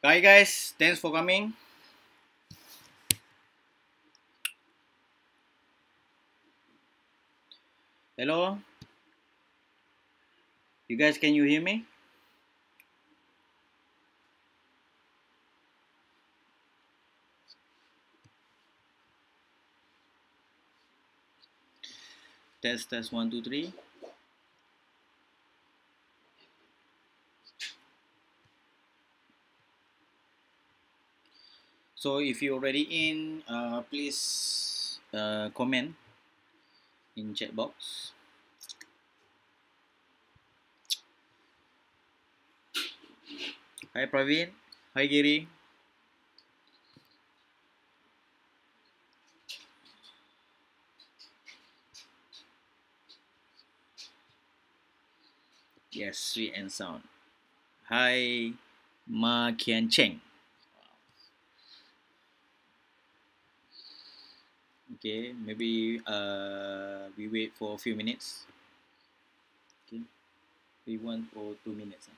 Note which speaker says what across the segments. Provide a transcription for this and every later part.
Speaker 1: Hi guys, thanks for coming. Hello, you guys, can you hear me? Test 1 2 3. So if you're already in, please comment in chat box. Hi Praveen, hi Giri. Yes, sweet and sound. Hi Ma Kian Cheng. Okay, maybe we wait for a few minutes. Okay, we 1 or 2 minutes.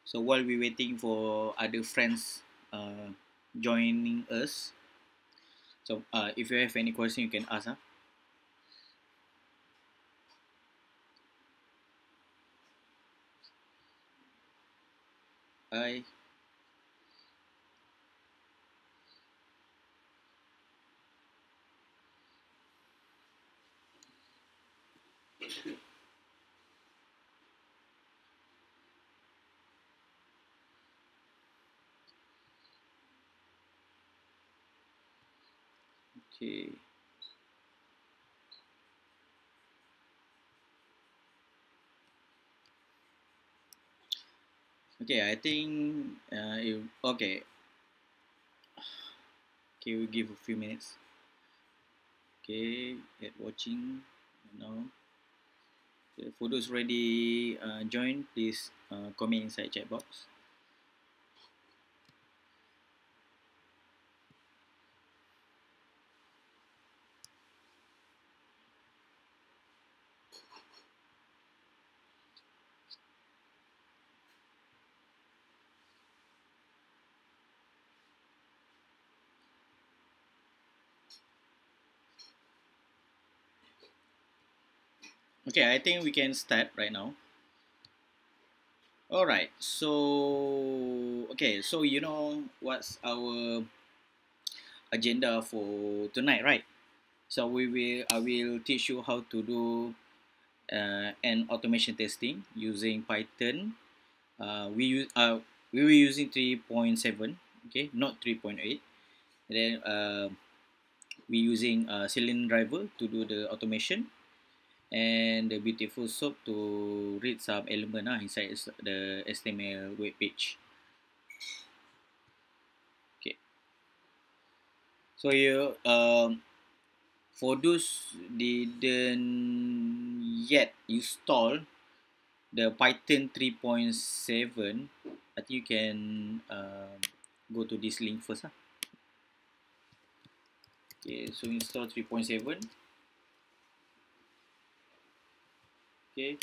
Speaker 1: So while we waiting for other friends joining us, so if you have any question, you can ask. Huh? Hi. Okay. Okay, I think okay. Okay, we give a few minutes. Okay, get watching now. Okay, for those already joined, please comment inside chat box. Okay, I think we can start right now. All right. So okay, so you know what's our agenda for tonight, right? So I will teach you how to do an automation testing using Python. We were using 3.7, okay, not 3.8. And then we using Selenium driver to do the automation, and the beautiful soap to read some element inside the HTML web page. Okay, so you for those didn't yet install the Python 3.7, I think you can go to this link first. Okay, so install 3.7. Okay,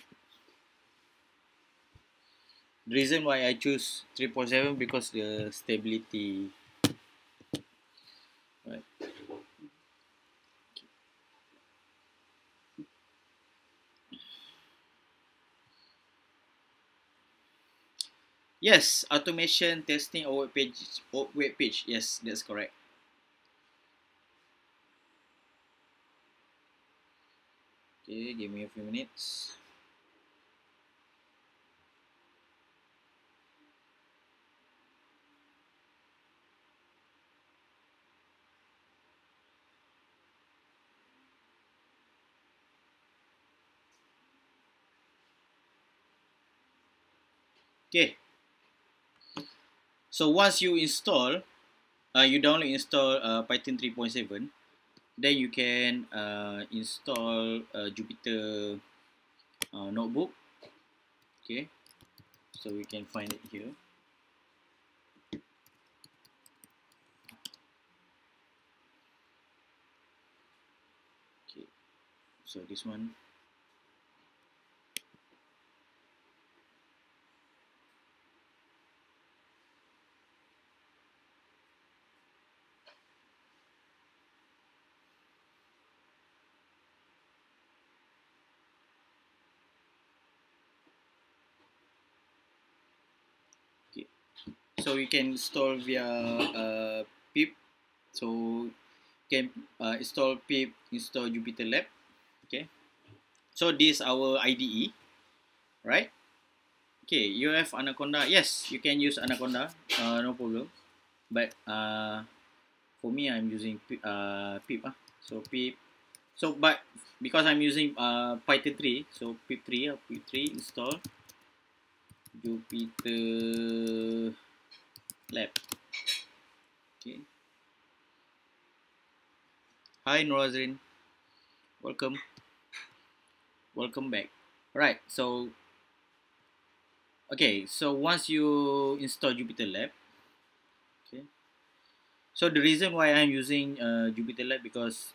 Speaker 1: the reason why I choose 3.7 because the stability. Right. Yes, automation testing or web page. Or web page. Yes, that's correct. Okay, give me a few minutes. Okay, so once you install, you download install Python 3.7, then you can install Jupyter notebook. Okay, so we can find it here. Okay, so this one. so you can install via pip. So you can install pip, install Jupyter Lab. Okay, so this is our IDE, right? Okay, you have Anaconda. Yes, you can use Anaconda, no problem. But for me, I'm using pip. So pip. So but because I'm using Python 3, so pip 3, pip 3 install Jupyter Lab. Okay. Hi Norazrin, welcome, welcome back. Right. So okay. So once you install Jupyter Lab, okay. So the reason why I'm using Jupyter Lab because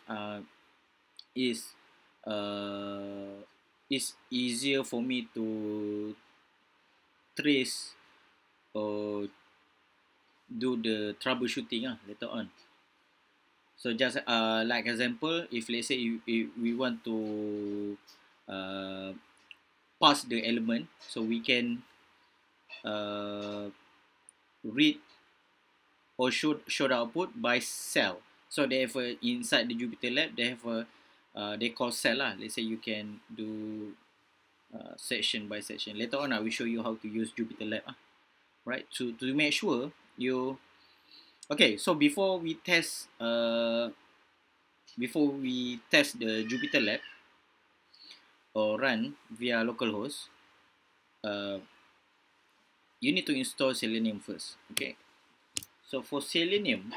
Speaker 1: is uh, it's easier for me to trace or do the troubleshooting later on. So just like example, if let's say if we want to uh, pass the element, so we can uh, read or show the output by cell. So they have inside the Jupyter Lab, they have a they call cell lah. Let's say you can do section by section. Later on, I will show you how to use Jupyter Lab. Right, to make sure you okay. So before we test the Jupyter Lab or run via localhost, you need to install Selenium first. Okay, so for Selenium,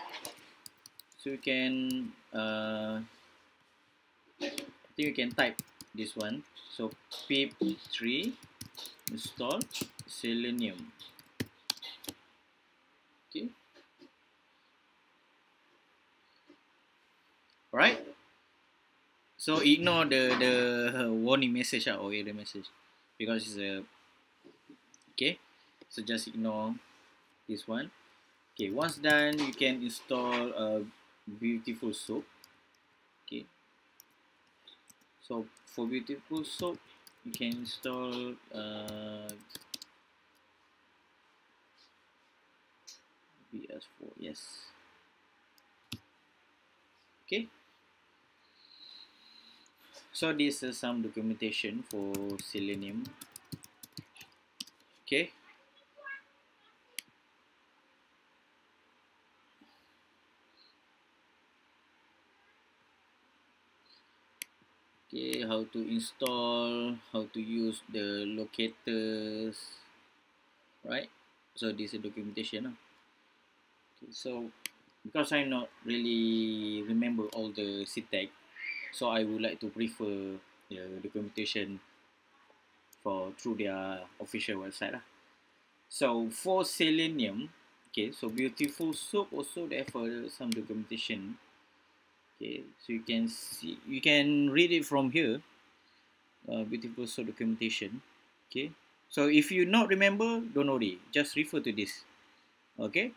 Speaker 1: so you can I think you can type this one. So pip 3 install Selenium. Okay, right. So ignore the warning message or error message because it's a okay. So just ignore this one. Okay, once done, you can install a beautiful soap. Okay, so for beautiful soap, you can install BS4. Yes. Okay. So this is some documentation for Selenium. Okay. Okay, how to install, how to use the locators, right? So this is documentation. Okay, so because I not really remember all the syntax, so I would like to prefer the documentation for through their official website lah. So for Selenium, okay, so beautiful soap also they have some documentation. Okay, so you can see, you can read it from here. Beautiful soap documentation. Okay, so if you not remember, don't worry, just refer to this. Okay.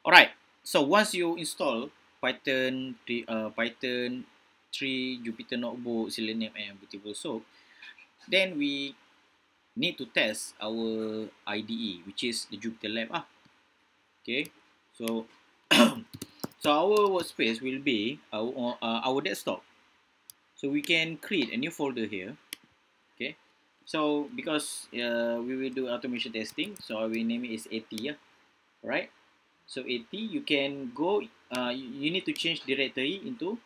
Speaker 1: Alright. So once you install Python 3, Python 3, Jupyter Notebook, Selenium, and Beautiful Soap, then we need to test our IDE, which is the Jupyter Lab. Okay. So so our workspace will be our desktop. So we can create a new folder here. Okay. So because we will do automation testing, so I will name it as AT. Right. So AT, you can go. You need to change directory into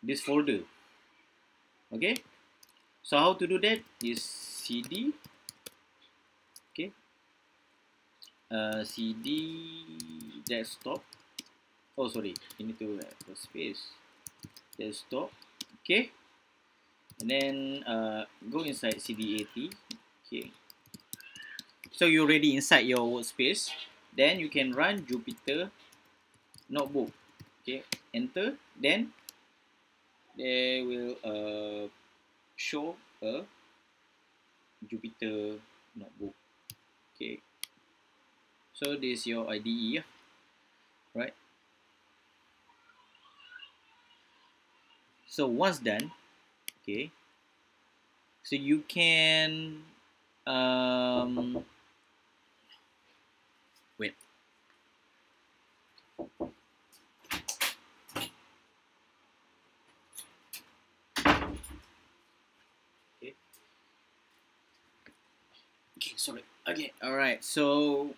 Speaker 1: this folder. Okay. So how to do that is cd. Okay. Cd desktop. Oh sorry, you need to have a space. Desktop. Okay. And then go inside cdat. Okay. So you're already inside your workspace. Then you can run Jupyter Notebook. Okay. Enter. Then they will show a Jupyter Notebook. Okay. So this is your IDE, right? So once done, okay. So you can Wait. Okay. Okay, sorry. Okay, all right. So,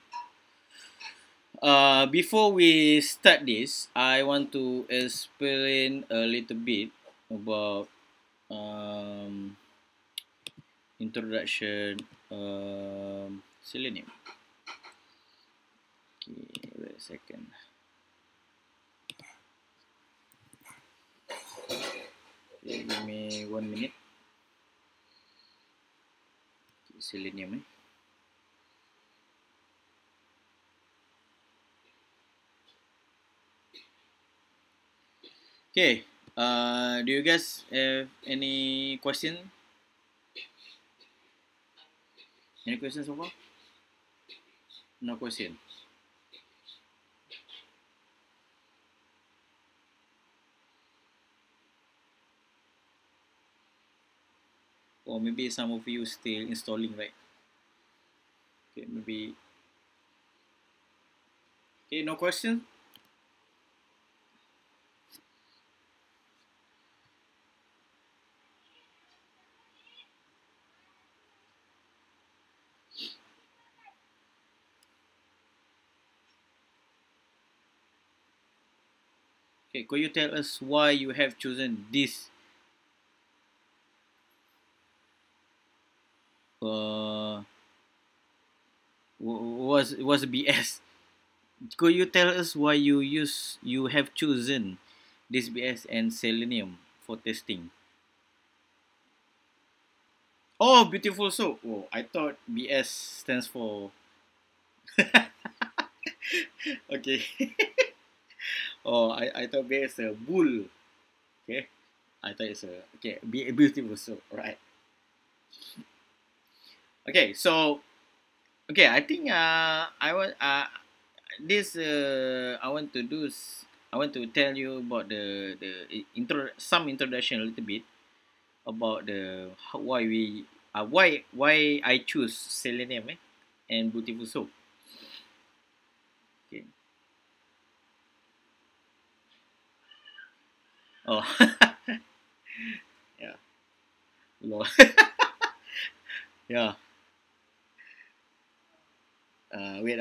Speaker 1: before we start this, I want to explain a little bit about introduction Selenium. Okay, wait a second. Okay, give me 1 minute. Okay, Selenium. Okay. Do you guys have any question? Any questions so far? No question. Or maybe some of you still installing, right? Okay, maybe. Okay, no question. Okay, could you tell us why you have chosen this uh was BS? Could you tell us why you have chosen this BS and Selenium for testing? Oh, beautiful soap. Oh, I thought BS stands for. Okay. Oh, I thought BS is a bull. Okay. I thought it's a okay. Be a beautiful soap. Right. Okay. So okay, I think I want this I want to do I want to tell you about the some introduction a little bit about the why we why I choose Selenium and beautiful soap. Okay. Oh. Yeah. Lol. Yeah. Wait.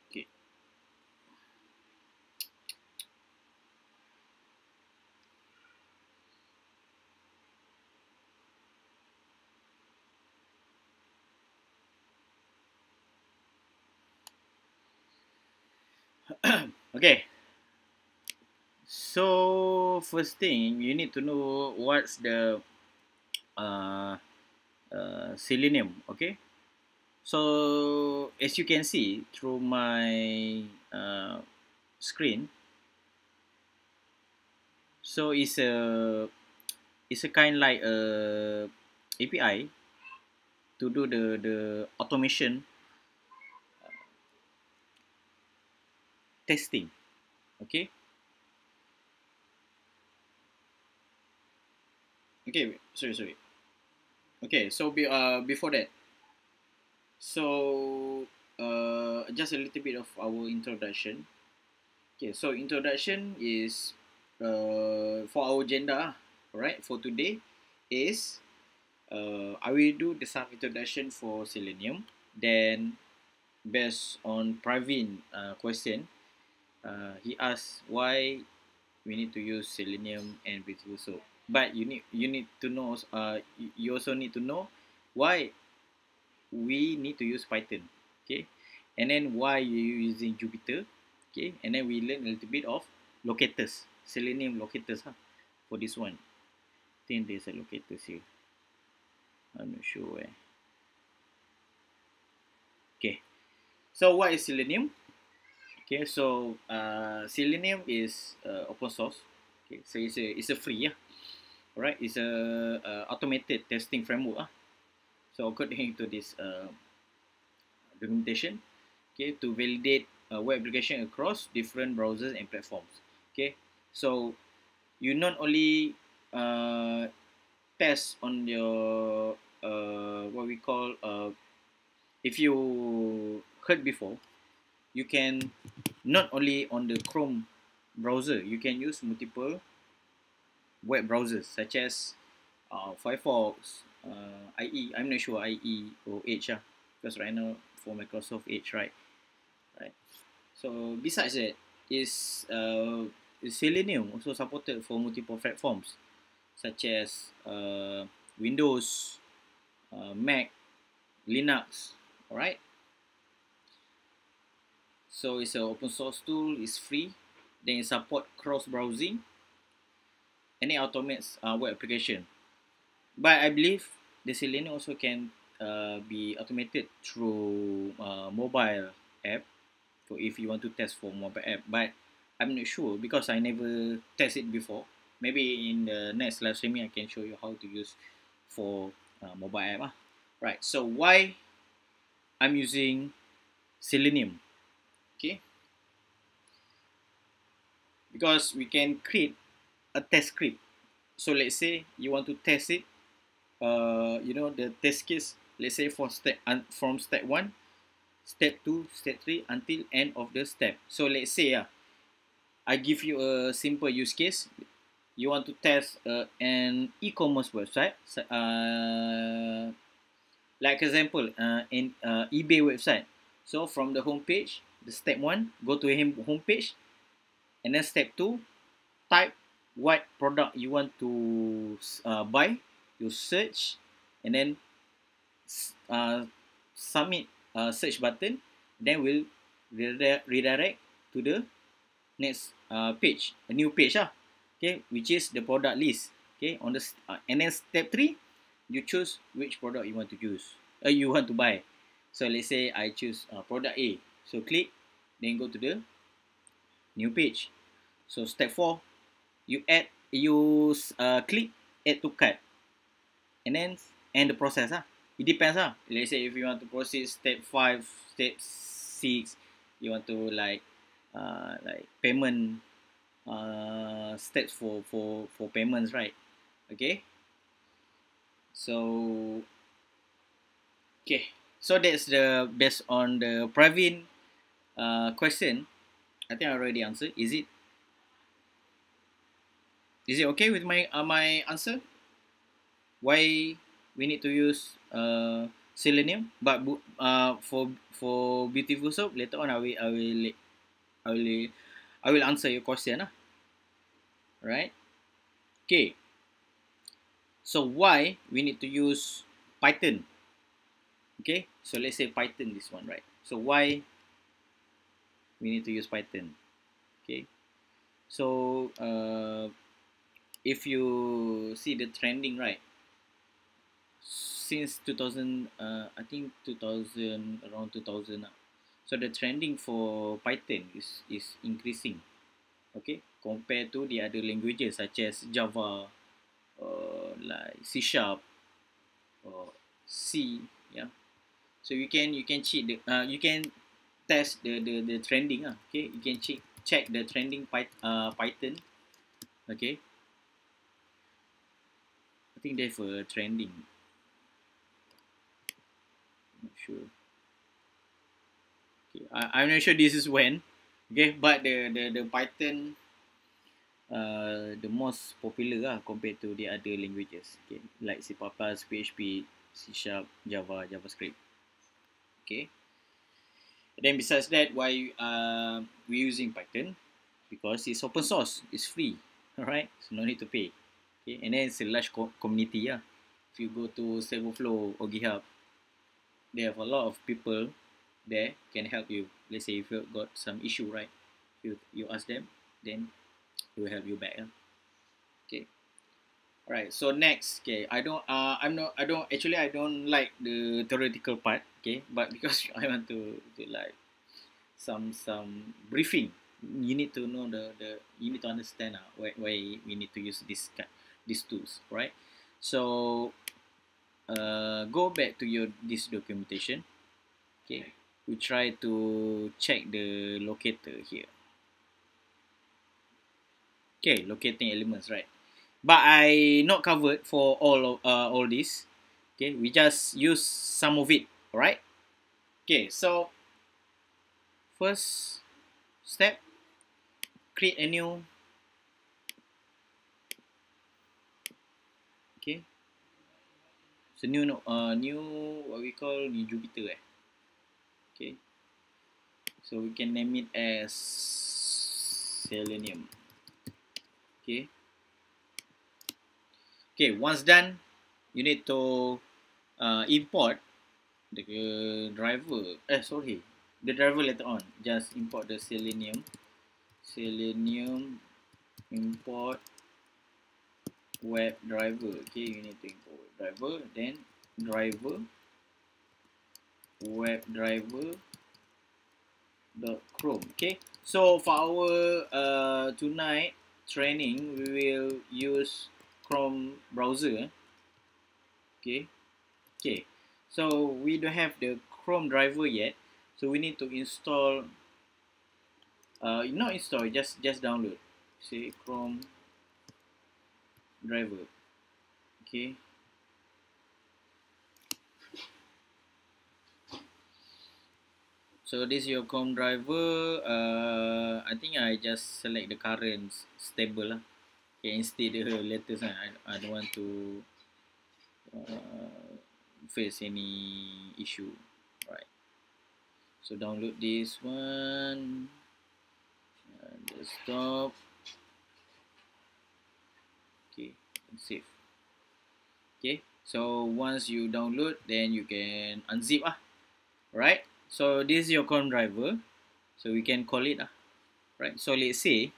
Speaker 1: Okay. Okay. So first thing you need to know what's the uh, selenium. Okay. So as you can see through my screen, so it's a kind like a API to do the automation testing. Okay. Okay. Sorry. Okay. So before that, so just a little bit of our introduction. Okay. So introduction is for our agenda. Alright. For today is I will do the some introduction for Selenium. Then based on Praveen question, he asked why we need to use Selenium and Beautiful Soap. But you need to know you also need to know why we need to use Python. Okay, and then why you using Jupyter. Okay, and then we learn a little bit of locators, Selenium locators for this one. I think there's a locators here. I'm not sure where. Okay, so what is Selenium? Okay, so Selenium is open source. Okay, so it's a free. Yeah. Alright, it's a automated testing framework. So according to this documentation, okay, to validate a web application across different browsers and platforms. Okay, so you not only test on your what we call if you heard before, you can not only on the Chrome browser, you can use multiple web browsers such as Firefox, IE. I'm not sure IE or Edge, because right now for Microsoft Edge, right. So besides that, is Selenium also supported for multiple platforms such as Windows, Mac, Linux. Alright. So it's an open source tool. It's free. Then it support cross browsing, and it automates web application. But I believe the Selenium also can be automated through mobile app. So if you want to test for mobile app, but I'm not sure because I never test it before. Maybe in the next live streaming I can show you how to use for mobile app. Right. So why I'm using Selenium? Okay. Because we can create a test script. So let's say you want to test it. You know the test case. Let's say for from step 1, step 2, step 3 until end of the step. So let's say I give you a simple use case. You want to test an e-commerce website, like example in eBay website. So from the home page, the step 1, go to home page, and then step 2, type what product you want to buy. You search, and then submit search button. Then we'll redirect to the next page, a new page, okay, which is the product list. Okay, on the and then step 3, you choose which product you want to use, you want to buy. So let's say I choose product A. So click, then go to the new page. So step 4, you click add to cart, and then end the process. It depends. Let's say if you want to proceed step 5, step 6, you want to like payment steps for payments, right? Okay. So okay. So that's the based on the Praveen question. I think I already answered. Is it okay with my answer? Why we need to use Selenium? But for beautiful soap, later on I will I will answer your question. Right? Okay. So why we need to use Python? Okay. So let's say Python, this one, right? So why we need to use Python? Okay. So if you see the trending, right? Since 2000, I think 2000, around 2000. So the trending for Python is increasing. Okay, compared to the other languages such as Java, like C Sharp, or C. Yeah. So you can cheat the you can test the trending. Okay, you can check the trending Python. Okay, I think they have a trending. Not sure. Okay, I'm not sure this is when. Okay, but the Python the most popular compared to the other languages. Okay, like C++, PHP, C Sharp, Java, JavaScript. Okay. And then besides that, why we're using Python? Because it's open source, it's free. Alright, so no need to pay. Okay, and then it's a large community. If you go to Serverflow or GitHub, they have a lot of people there can help you. Let's say if you've got some issue, right? You ask them, then they will help you back. Okay. Alright, so next, okay, I don't like the theoretical part, okay, but because I want to like some briefing, you need to know you need to understand why we need to use these tools, right? So go back to this documentation. Okay, we try to check the locator here. Okay, locating elements, right? But I not covered for all this. Okay, we just use some of it. All right. Okay, so first step, create a new. Okay, so new what we call new Jupyter. Okay, so we can name it as Selenium. Okay. Okay, once done, you need to import the driver. The driver later on. Just import the Selenium. Selenium import web driver. Okay, you need to import web driver. Then driver web driver dot chrome. Okay, so for our tonight training, we will use Chrome browser. Okay. Okay, so we don't have the Chrome driver yet, so we need to install. Not install, just download. Say Chrome driver. Okay. So this is your Chrome driver. I think I just select the current stable lah. Okay, instead the latest one. I don't want to face any issue. Right. So download this one. Desktop. Okay, and save. Okay, so once you download, then you can unzip right? So this is your Chrome driver, so we can call it right? So let's say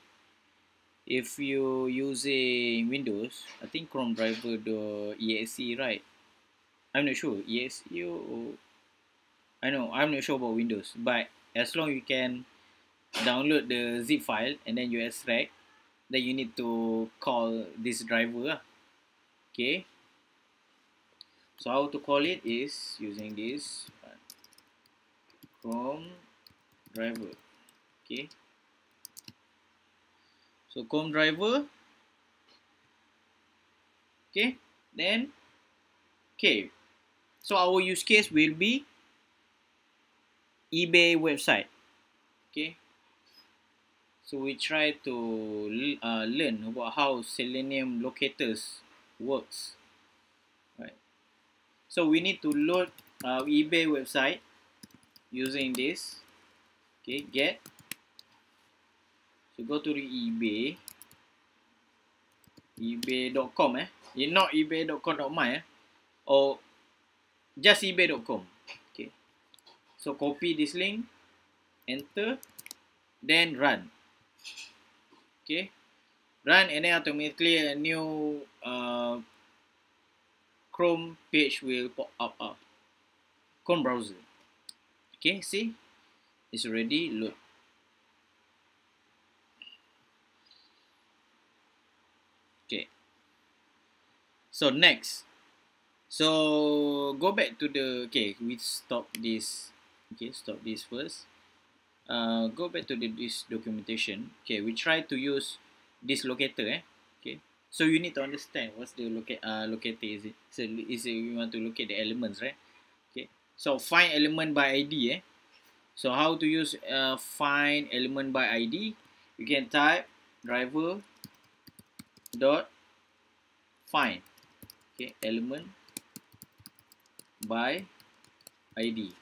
Speaker 1: if you using Windows, I think Chrome driver .exe, right? I'm not sure exe or I'm not sure about Windows, but as long you can download the zip file and then you extract, then you need to call this driver. Okay, so how to call it is using this Chrome driver. Okay, so Chrome driver. Okay, then okay, so our use case will be eBay website. Okay, so we try to learn about how Selenium locators works, right? So we need to load eBay website using this. Okay, get. So go to the ebay.com not ebay.com.my or just ebay.com. Okay, so copy this link, enter, then run. Okay, run, and then automatically a new Chrome page will pop up. Chrome browser. Okay, see, it's already load. Okay, so next, so go back to the, okay, we stop this. Okay, stop this first. Go back to this documentation. Okay, we try to use this locator. Okay, so you need to understand what's the locator is. It so is it we want to locate the elements, right? Okay, so find element by ID. So how to use find element by ID? You can type driver dot find. Okay, element by ID.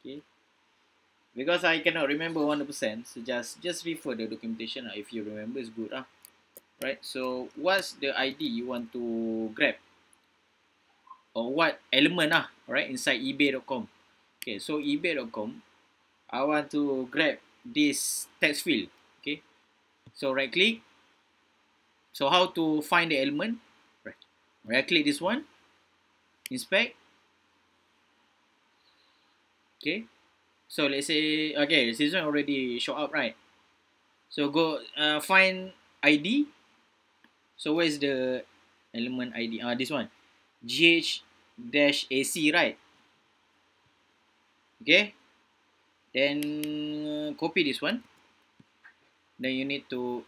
Speaker 1: Okay, because I cannot remember 100%, so just refer the documentation. If you remember, it's good. Right, so what's the ID you want to grab, or what element right, inside ebay.com. Okay, so ebay.com, I want to grab this text field. Okay, so right click. So how to find the element? Right click this one, inspect. Okay, so let's say, okay, this one already show up, right? So go find ID. So where's the element ID. This one, gh-ac, right? Okay. Then copy this one. Then you need to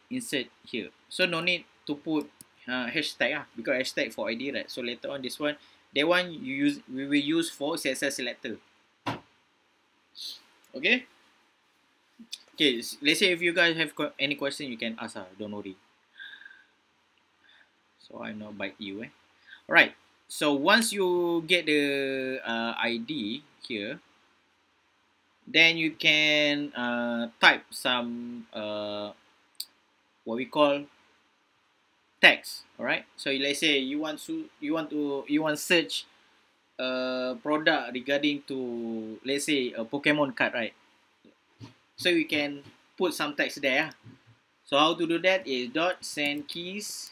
Speaker 1: insert here. So no need to put hashtag because hashtag for ID, right? So later on this one, that one we will use for Css Selector. Okay. Okay. Let's say if you guys have any question, you can ask. Don't worry. So I not bite you. Alright. So once you get the ID here, then you can type some what we call text. Alright. So let's say you want search a product regarding to, let's say, a Pokemon card, right? So you can put some text there. So how to do that is dot send keys.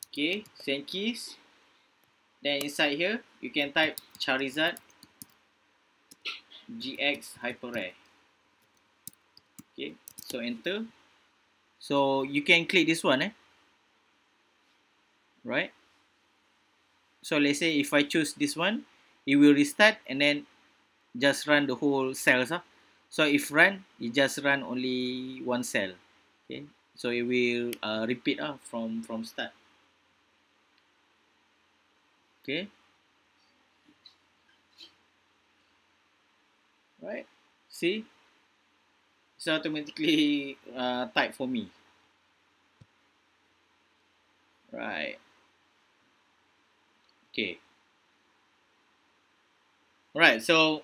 Speaker 1: Okay, send keys. Then inside here you can type Charizard GX hyper rare. Okay, so enter. So you can click this one, right? So let's say if I choose this one, it will restart and then just run the whole cells. So if run, it just run only one cell. Okay, so it will repeat from start. Okay, right? See, it's automatically type for me. Right. Okay. Alright. So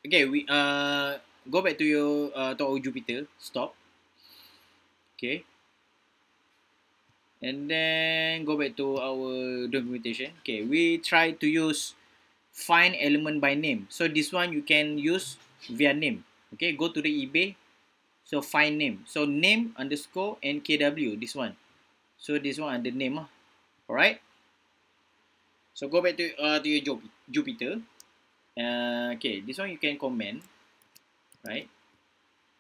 Speaker 1: okay, we go back to your to our Jupyter. Stop. Okay. And then go back to our documentation. Okay, we try to use find element by name. So this one you can use via name. Okay, go to the eBay. So find name. So name underscore nkw. This one. So this one under name. Alright. So go back to your Jupyter. Okay, this one you can comment. Right.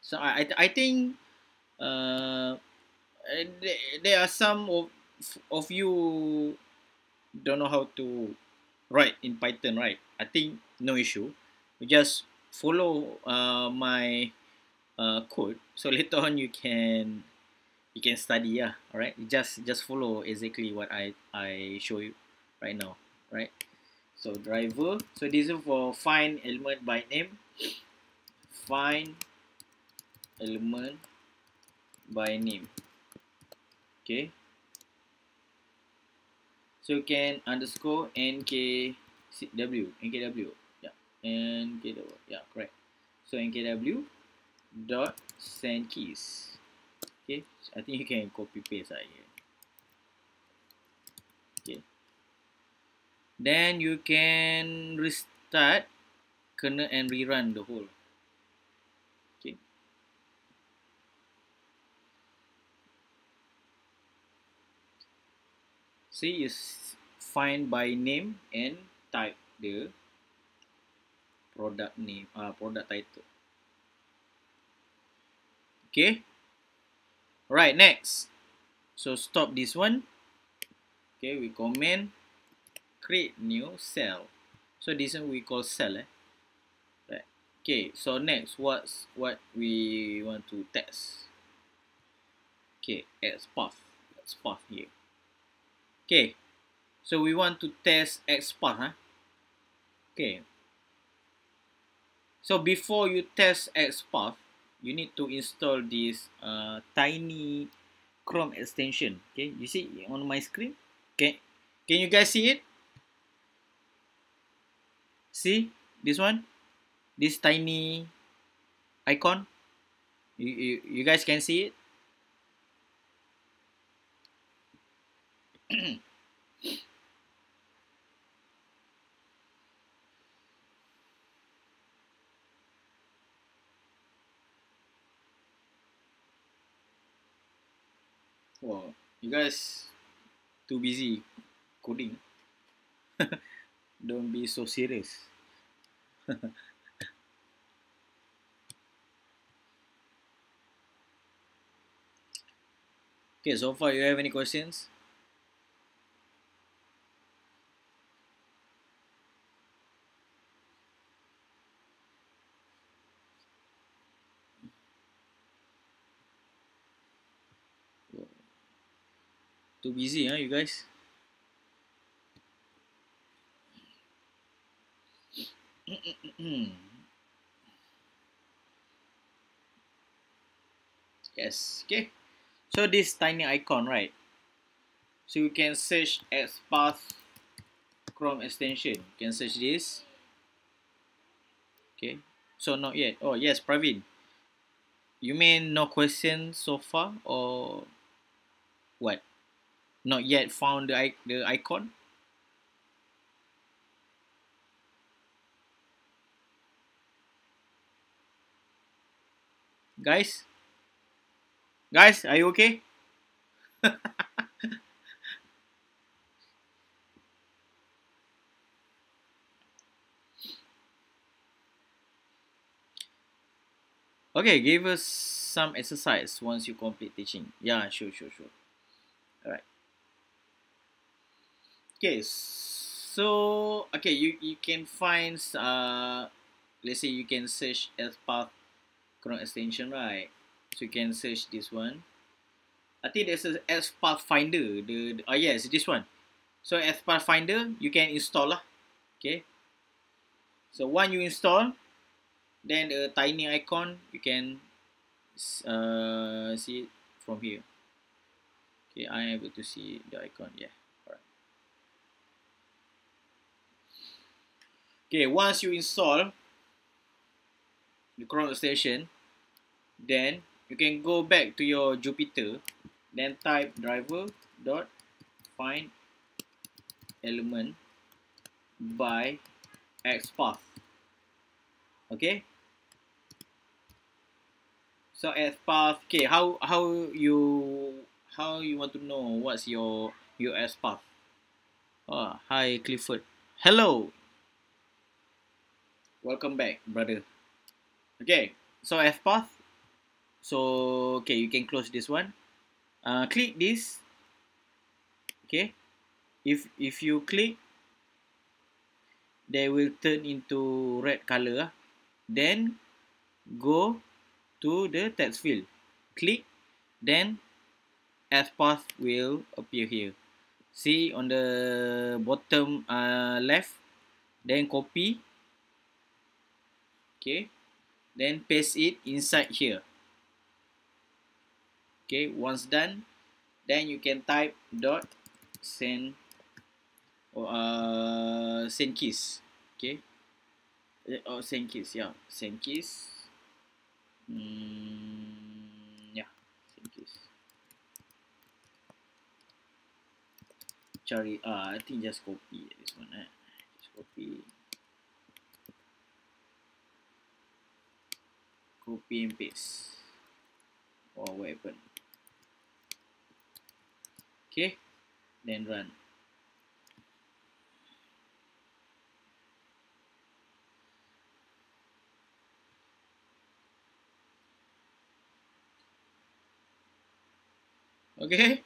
Speaker 1: So I think uh, there are some of you don't know how to write in Python, right? I think no issue. You just follow my code. So later on you can study, yeah. All right. Just follow exactly what I show you right now, right? So driver. So this is for find element by name. Find element by name. Okay. So you can underscore nkw, yeah, nkw, yeah, correct. So nkw dot send keys. Okay, so I think you can copy paste here. Okay, then you can restart kernel and rerun the whole. Okay, see is find by name and type the product name, product title. Okay, right, next. So stop this one. Okay, we comment, create new cell. So this one we call cell. Right. Okay, so next, what we want to test? Okay, XPath. XPath here. Okay, so we want to test XPath. Okay. So before you test XPath, you need to install this tiny Chrome extension. Okay, you see on my screen? Okay, can you guys see it? See this one? This tiny icon? You guys can see it? Wow, you guys too busy coding. Don't be so serious. Okay, so far you have any questions? Too busy, huh, you guys? Yes, okay. So this tiny icon, right? So you can search as path Chrome extension. You can search this. Okay. So not yet. Oh yes, Praveen. You mean no question so far or what? Not yet found the icon? Guys? Guys, are you okay? Okay, give us some exercise once you complete teaching. Yeah, sure, sure, sure. Alright. Okay, so okay, you can find let's say you can search as path Chrome extension, right? So you can search this one. I think there's a as Pathfinder. Yes, this one. So as Pathfinder, you can install lah. Okay. So when you install, then the tiny icon you can see it from here. Okay, I am able to see the icon. Yeah. Alright. Okay, once you install the Chrome extension, then you can go back to your Jupyter, then type driver dot find element by XPath. Okay, so XPath. Okay, how you want to know what's your XPath? Oh, hi Clifford. Hello, welcome back, brother. Okay, so XPath. So okay, you can close this one. Click this. Okay, if you click, they will turn into red color. Then go to the text field. Click, then as path will appear here. See on the bottom left, then copy. Okay, then paste it inside here. Okay, once done, then you can type dot send or send keys. Okay, or send keys. Yeah, send keys. Yeah, send keys. Cari I think just copy this one just copy and paste. Oh, what happened? Okay, then run. Okay,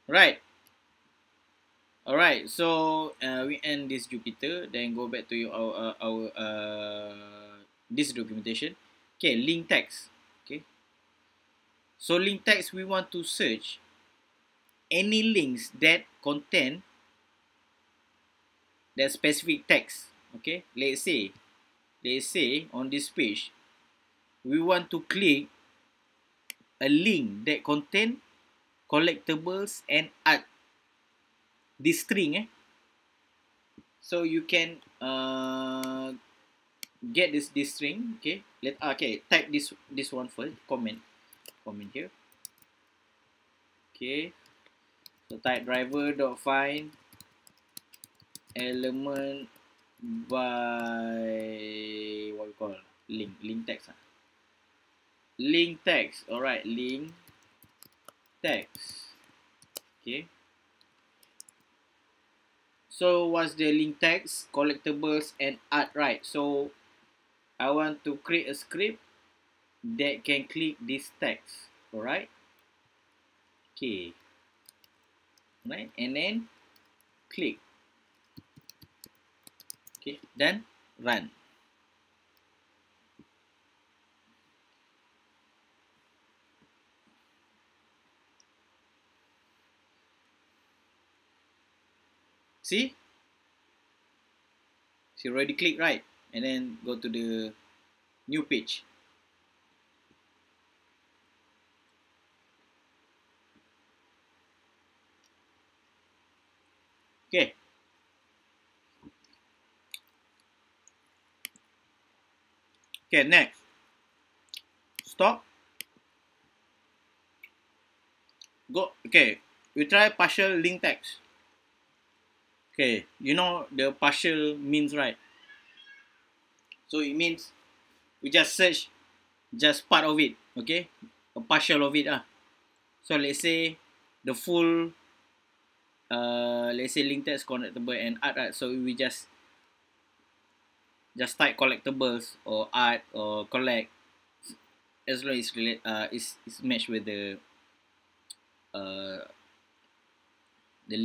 Speaker 1: right. Alright, so we end this Jupyter, then go back to our this documentation. Okay, link text. Okay, so link text, we want to search any links that contain that specific text. Okay, let's say on this page we want to click a link that contain collectibles and art. This string, so you can get this string. Okay, type this one first. Comment here. Okay, so type driver dot find element by what we call link text. Link text. Alright, link text. Okay, so what's the link text? Collectibles and art, right? So I want to create a script that can click this text. Alright. Okay. Right. And then click. Okay. Then run. See? She already clicked right. And then go to the new page. Okay. Okay, next. Stop. Go. Okay. We try partial link text. Okay. You know the partial means, right? So it means we just search just part of it. Okay. A partial of it. So let's say the full let's say link text collectible and art, right? So we just type collectibles or art or collect, as long as is matched with uh the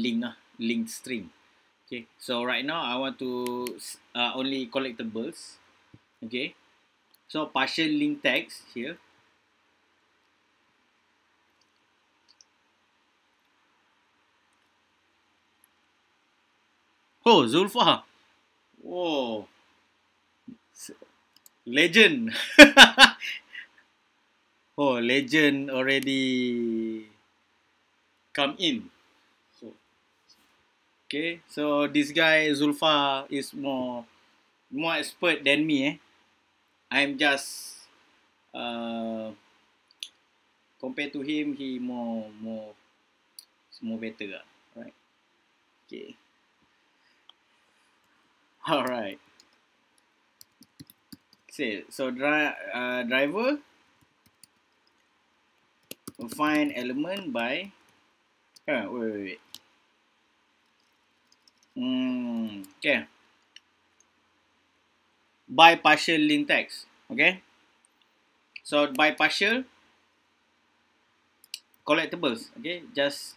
Speaker 1: link string. Okay, so right now I want to only collectibles. Okay, so partial link text here. Oh, Zulfa. Whoa, legend. Oh, legend already come in. So okay, so this guy Zulfa is more expert than me. I'm just compared to him, he more better lah. Right? Okay. All right. So driver will find element by wait. Okay. By partial link text. Okay. So by partial collectibles. Okay. Just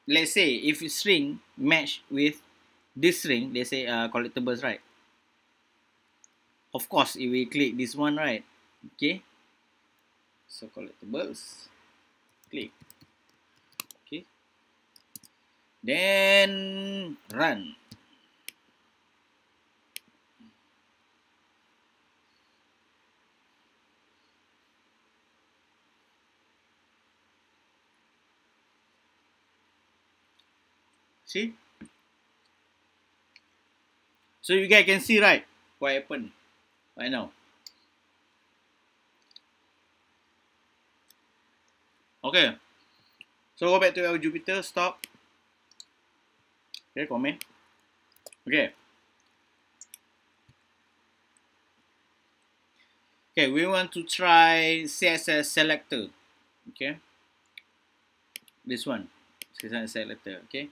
Speaker 1: let's say if string match with this string, they say collectibles, right? Of course, if we click this one, right? Okay. So collectibles. Click. Okay. Then run. See? So you guys can see, right? What happened right now. Okay. So go back to our Jupyter. Stop. Okay, comment. Okay. Okay, we want to try Css Selector. Okay. This one. Css Selector. Okay.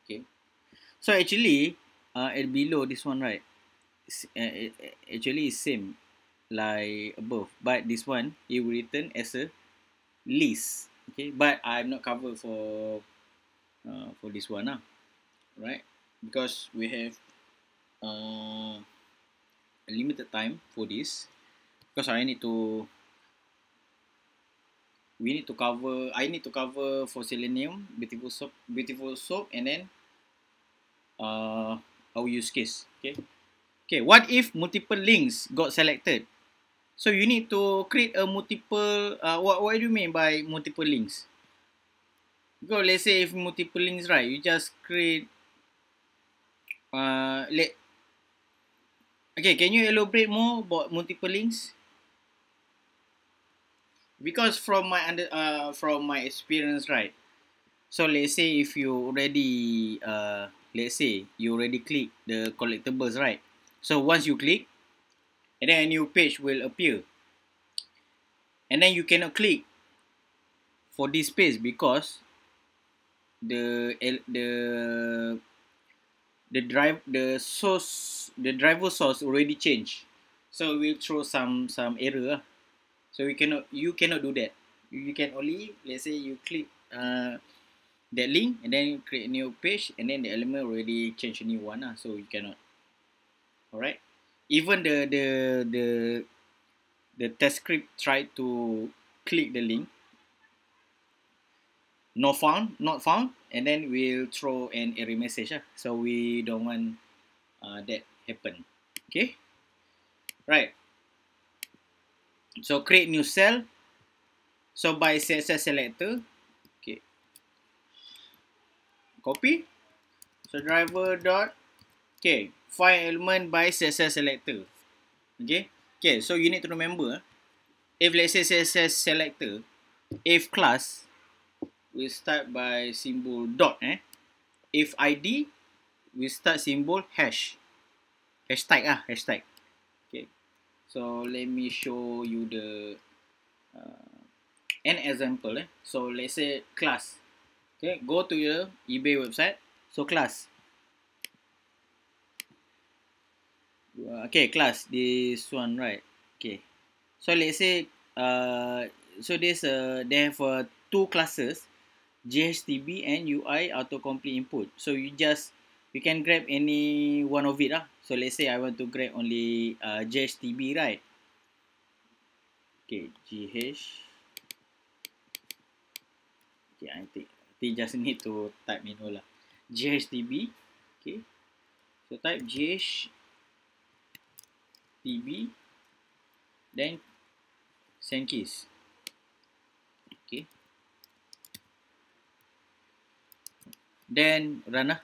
Speaker 1: Okay. So actually, at below this one, right? Actually, it's same like above, but this one it will return as a list. Okay, but I'm not covered for this one, right? Because we have a limited time for this. Because we need to cover. I need to cover for Selenium, beautiful soap, and then our use case. Okay. Okay. What if multiple links got selected? So you need to create a multiple. What do you mean by multiple links? Because let's say if multiple links, right, you just create. Okay, can you elaborate more about multiple links? Because from my experience, right. So let's say if you already let's say you already click the collectibles, right. So once you click, and then a new page will appear, and then you cannot click for this page because the driver source already changed. So we'll throw some error. So you cannot do that. You can only, let's say you click that link and then you create a new page and then the element already change a new one. So you cannot. Alright. Even the test script tried to click the link, not found, and then we'll throw an error message. So we don't want that happen. Okay. Right. So create new cell. So by Css Selector, okay, copy. So driver dot, okay, find element by Css Selector. Okay. Okay. So you need to remember, if let's say Css Selector, if class, we start by symbol dot. If ID, we start symbol hash. Hashtag. Okay. So let me show you the an example. So let's say class. Okay, go to your eBay website. So class. Okay, class. This one, right? Okay. So let's say so they have two classes, GHTB and UI autocomplete input. So you can grab any one of it. So let's say I want to grab only GHTB, right? Okay, GH. Okay, I think just need to type in all lah. GHTB. Okay. So type GHTB, then send keys. Okay. Then run lah.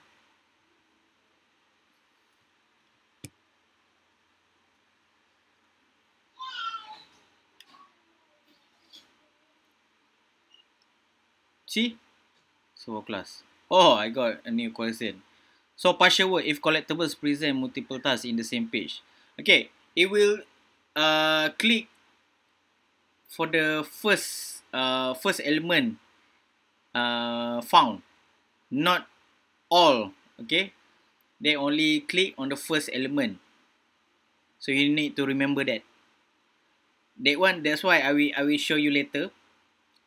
Speaker 1: See? So class. Oh, I got a new question. So partial word, if collectibles present multiple tasks in the same page. Okay, it will click for the first element found, not all. Okay, they only click on the first element. So you need to remember that. That one, that's why I will show you later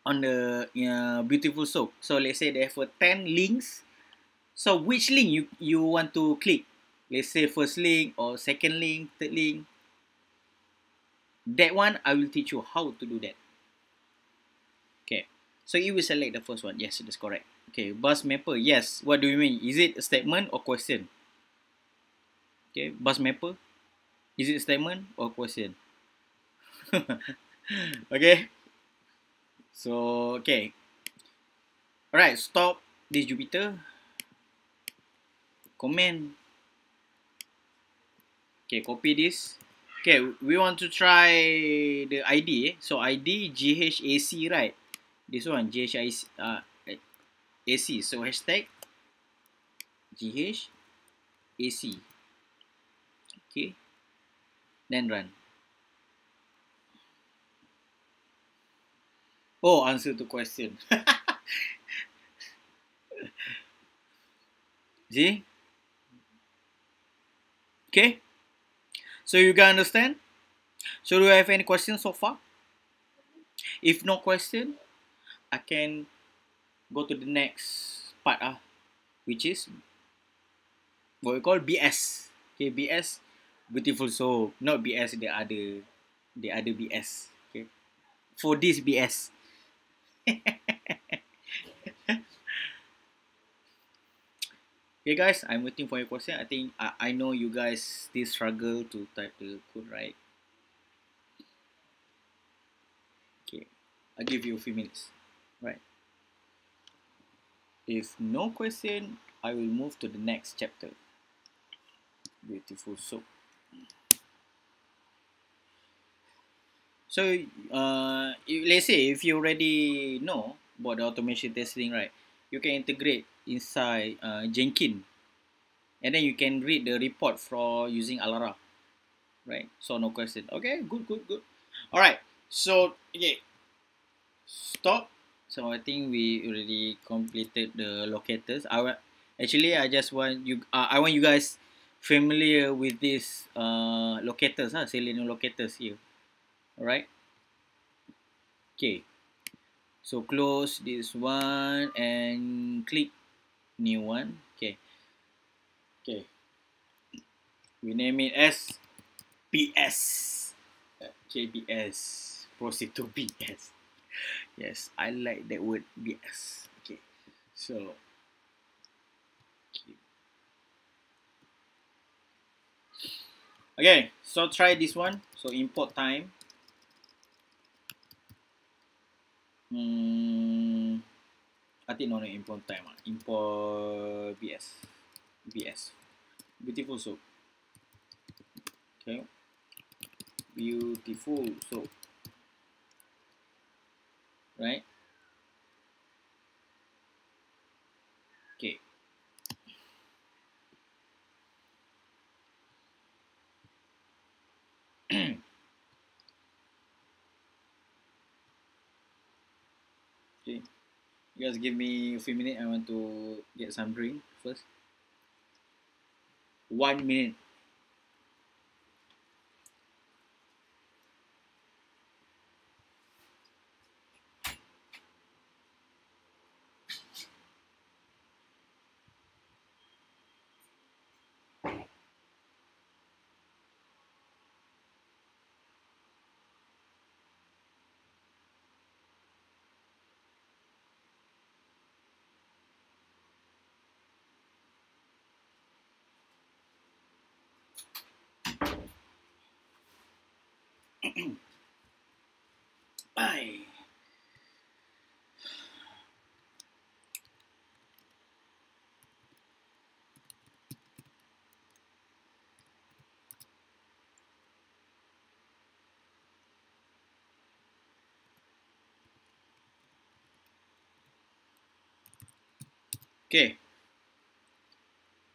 Speaker 1: on the beautiful soap. So let's say there are 10 links. So which link you want to click? Let's say first link or second link, third link. That one I will teach you how to do that. Okay. So you will select the first one. Yes, that's correct. Okay, bus mapper. Yes. What do you mean? Is it a statement or question? Okay, bus mapper. Is it a statement or question? Okay. So okay. Alright, stop this Jupiter. Comment. Okay, copy this. Okay, we want to try the ID. So ID GHAC, right? This one GHAC. AC. So hashtag GHAC. Okay. Then run. Oh, answer to question. See? Okay. So you can understand? So do you have any questions so far? If no question, I can go to the next part, which is what we call BS. Okay, BS, beautiful soap, not BS the other BS. Okay, for this BS. Okay guys, I'm waiting for your question. I think I know you guys still struggle to type the code, right? Okay, I'll give you a few minutes. Right. If no question, I will move to the next chapter. Beautiful soap. So, let's say if you already know about the automation testing, right? You can integrate inside Jenkins, and then you can read the report for using Alara, right? So no question. Okay, good. All right. So okay, stop. So I think we already completed the locators. I just want you. I want you guys familiar with these locators, Selenium locators here. Alright. Okay. So close this one and click new one. Okay. Okay. We name it as PS. JBS. Proceed to BS. Yes, I like that word BS. Okay. So okay, so try this one. So import time. I think no import time. Import BS. BS. Beautiful soap. Okay. Beautiful soap. Right? Okay. Okay. You guys give me a few minutes. I want to get some drink first. 1 minute. Bye. Okay.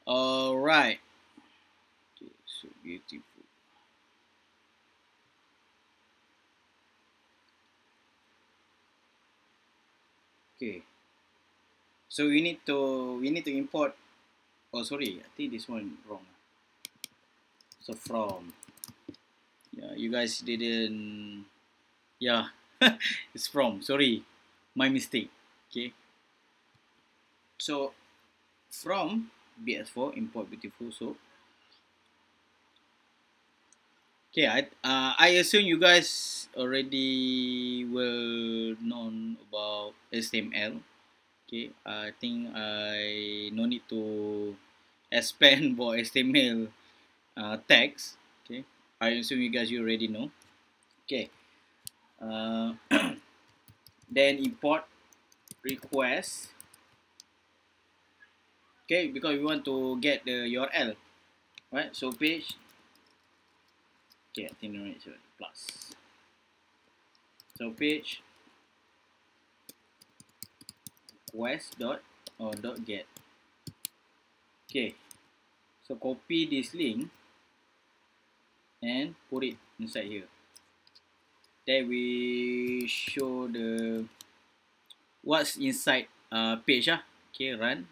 Speaker 1: All right. Okay, so beautiful. Okay. So we need to import. Oh, sorry. I think this one wrong. So from. Yeah, you guys didn't. Yeah, it's from. Sorry, my mistake. Okay. So from BS4 import beautiful soap. Okay, I assume you guys already well known about HTML. Okay, I think I no need to explain about HTML tags. Okay, I assume you guys you already know. Okay, uh, then import request. Okay, because we want to get the URL, right? So page. Okay, I think no need to plus. So page request dot or dot get. Okay, so copy this link and put it inside here. Then we show the what's inside page. Okay, run.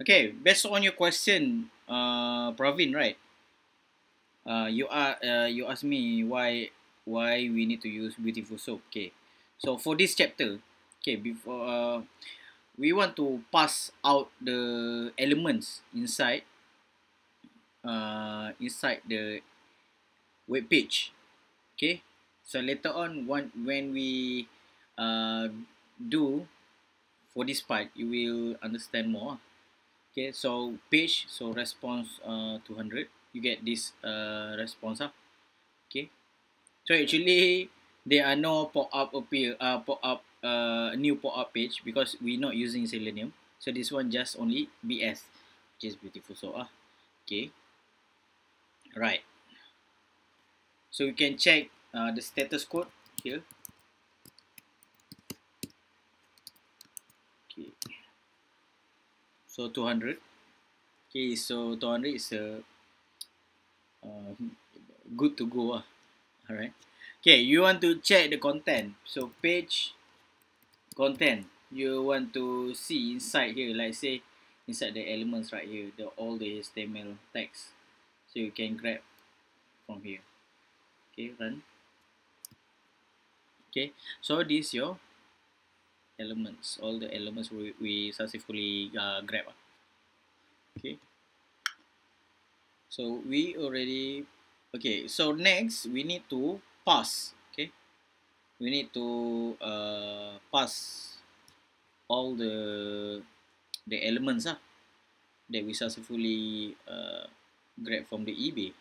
Speaker 1: Okay, based on your question, Praveen, right? You asked me why we need to use beautiful soap. Okay, so for this chapter, okay, before we want to pass out the elements inside the web page. Okay, so later on when we uh, do for this part, you will understand more. Okay, so page, so response 200, you get this response. Okay, so actually there are no pop-up new pop-up page because we're not using Selenium. So this one just only BS, which is beautiful. So okay, right. So we can check the status code here. Okay, so 200. Okay, so 200 is uh, good to go. All right. Okay, you want to check the content. So page content. You want to see inside here, like say inside the elements right here, all the HTML text. So you can grab from here. Okay, run. Okay, so this your elements, all the elements we successfully grab. Okay, so we already, okay, so next we need to pass. Okay, we need to pass all the elements that we successfully grab from the eBay.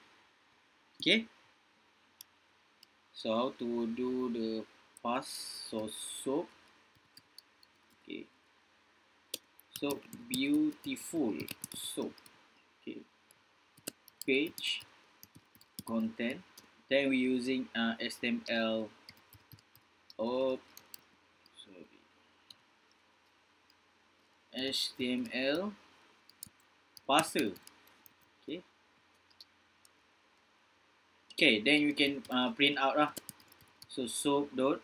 Speaker 1: Okay, so how to do the pass? So soap. Okay, so beautiful soap. Okay, page content. Then we're using HTML. Oh, sorry. HTML parser. Okay. Okay. Then you can print out lah. So soap dot.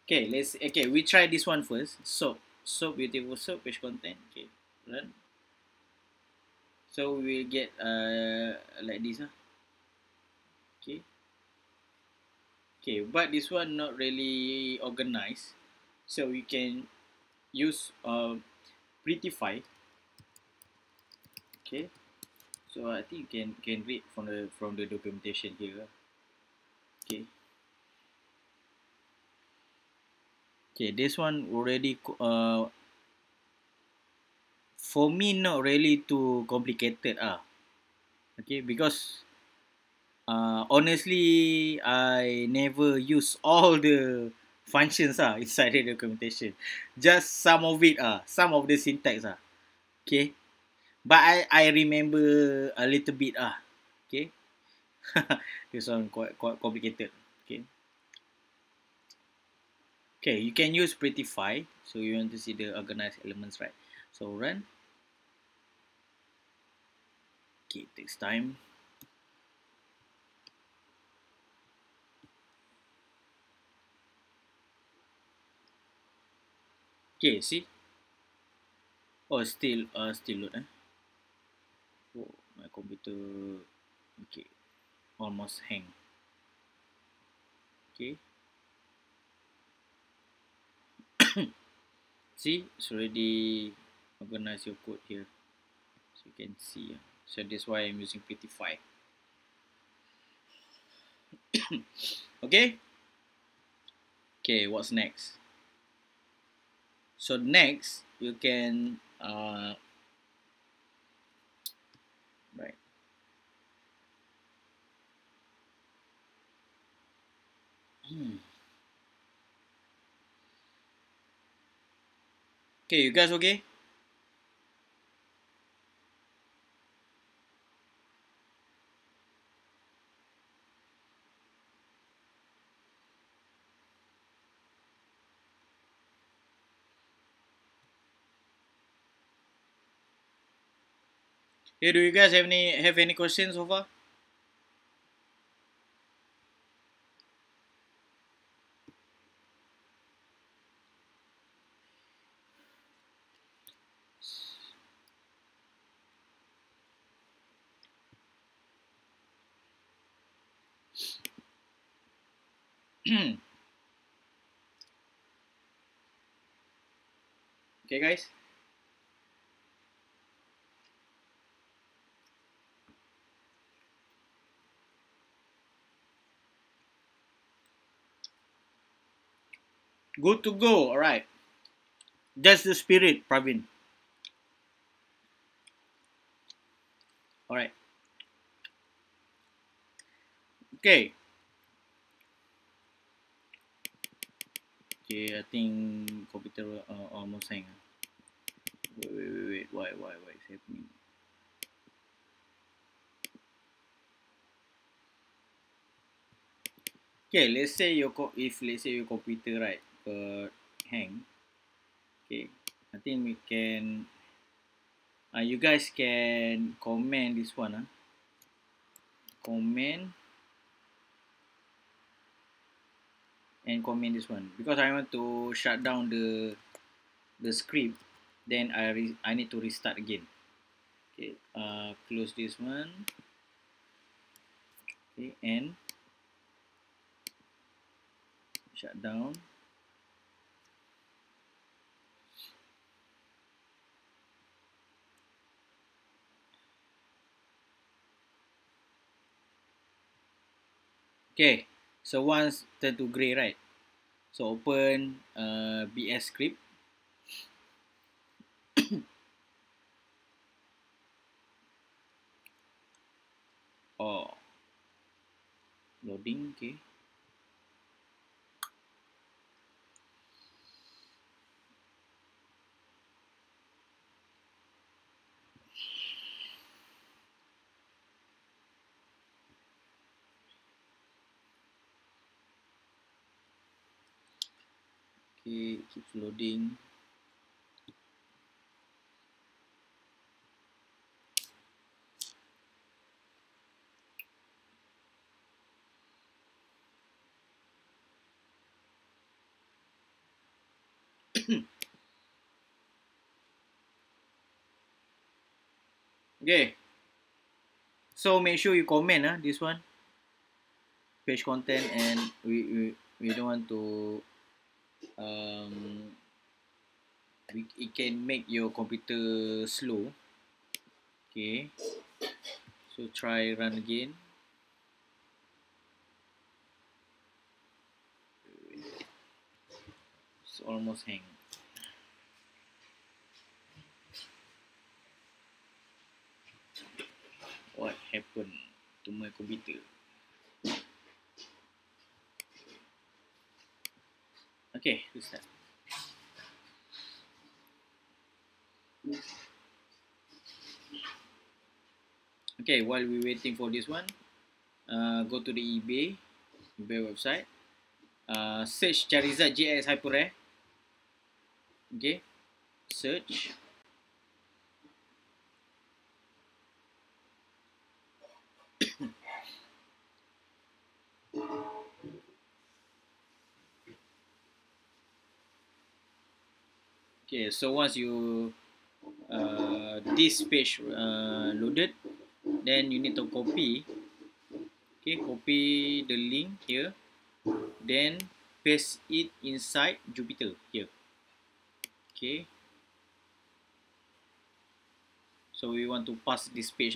Speaker 1: Okay. Okay. We try this one first. Soap beautiful soap page content. Okay. Run. So we will get like this Okay. Okay. But this one not really organized. So we can use prettify. Okay, so I think you can read from the documentation here. Okay, okay, this one already for me not really too complicated okay, because honestly I never use all the functions inside the documentation, just some of it some of the syntax okay, but I remember a little bit okay. This one quite complicated. Okay. Okay, you can use prettify. So you want to see the organized elements, right? So run. Okay, it takes time. Okay, see? Oh, still load. Oh, my computer. Okay, almost hang. Okay. See, it's already organized your code here, so you can see. So that's why I'm using prettify. Okay. Okay, what's next? So next, you can right. Okay, you guys okay? Hey, do you guys have any questions so far? Okay, guys. Good to go. All right. That's the spirit, Pravin. All right. Okay. Okay, I think computer almost hang. Wait. Why? It's happening. Okay, let's say if let's say your computer right hang. Okay, I think we can. You guys can comment this one. Comment and comment this one because I want to shut down the script. then I need to restart again. Okay, close this one. Okay, and shut down. Okay, so once turn to gray, right? So open BS script. Oh, loading. Okay. Okay, keeps loading. Okay, so make sure you comment this one, page content, and we don't want to um it can make your computer slow. Okay, so try run again. It's almost hang. What happened to my computer? Okay, restart. Okay, while we waiting for this one, go to the eBay website. Search Charizard GX Hyper Rare. Okay, search. Okay, so once you this page loaded, then you need to copy. Okay, copy the link here, then paste it inside Jupyter here. Okay, so we want to pass this page.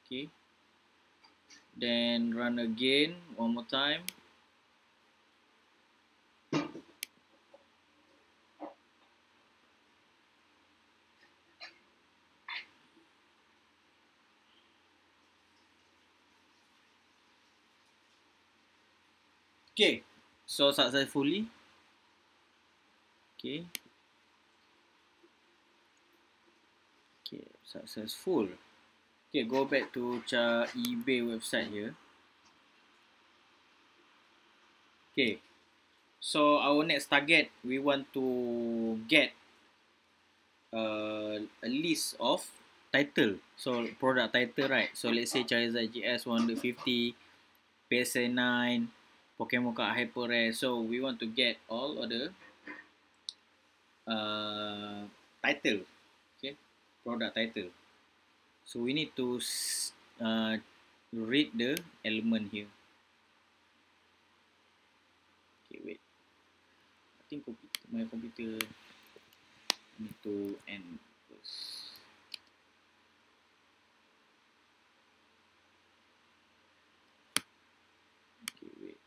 Speaker 1: Okay, then run again one more time. Okay, so successfully. Okay, okay, successful. Okay, go back to eBay website here. Okay, so our next target, we want to get a list of title. So product title, right? So let's say Charizard GS 150, PSA 9, Pokemon card Hyper Rare. So we want to get all of the uh, title. Okay, product title. So we need to read the element here. Okay, wait. I think my computer need to end first. Okay, wait.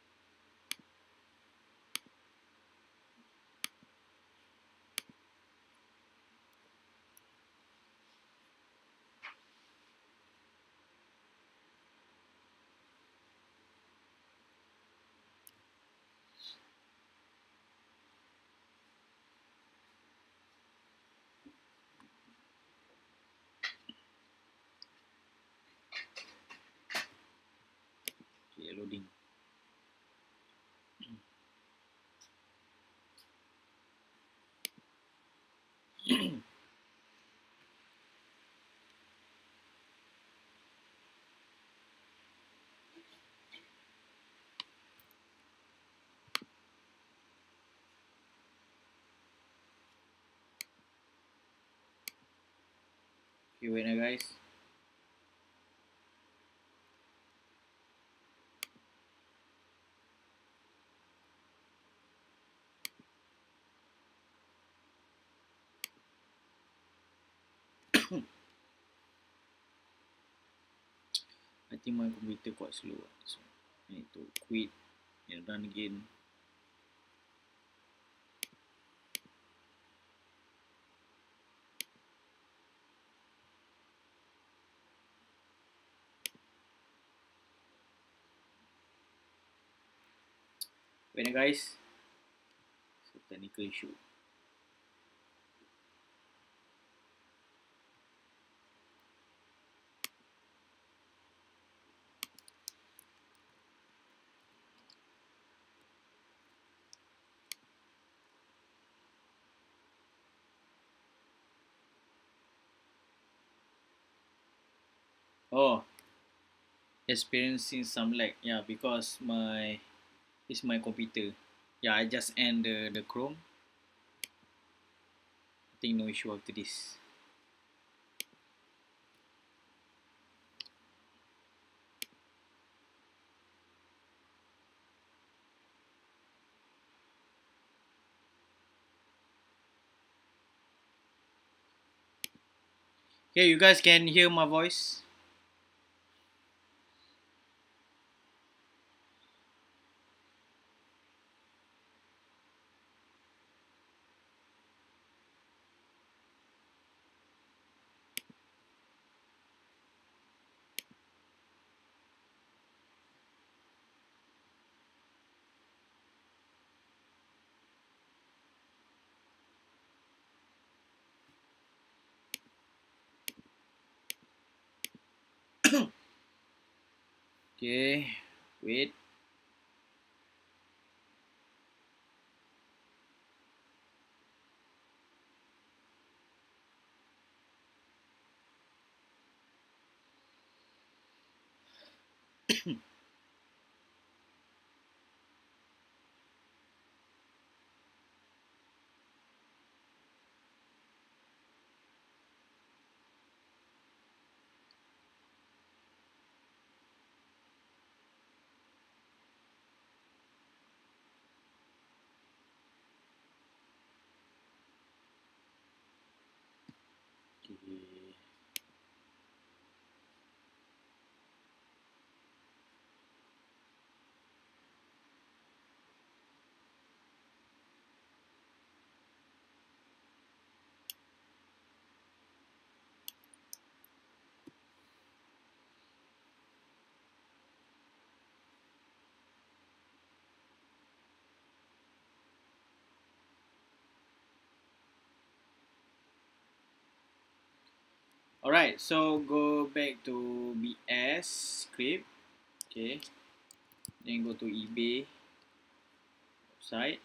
Speaker 1: Okay, loading. Okay, wait now guys. I think my computer quite slow, so I need to quit and run again. Wait now guys. So technical issue. Oh, experiencing some lag. Yeah, because my computer. Yeah, I just end the Chrome. I think no issue after this. Okay, you guys can hear my voice. Okay, wait. Okay. Alright, so go back to BS script. Okay, then go to eBay website.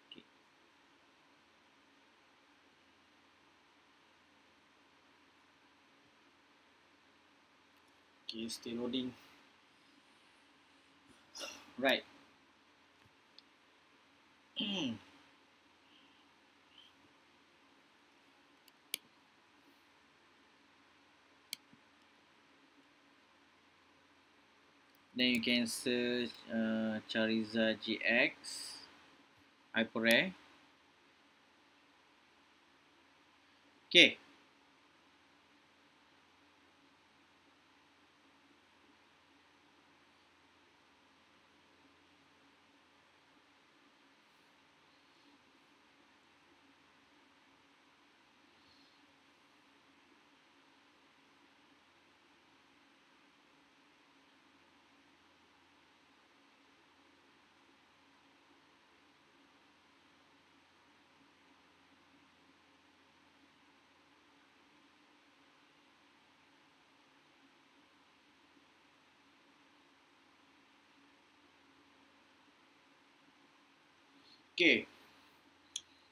Speaker 1: Okay, okay, still loading. Right. Then you can search Charizard GX Hyper Rare. Okay. Okay.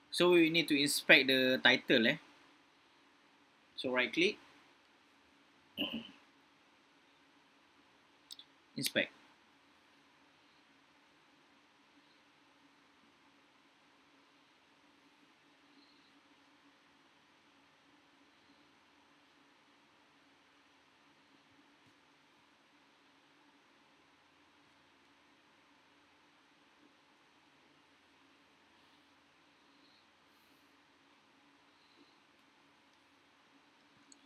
Speaker 1: So we need to inspect the title. So right click, inspect.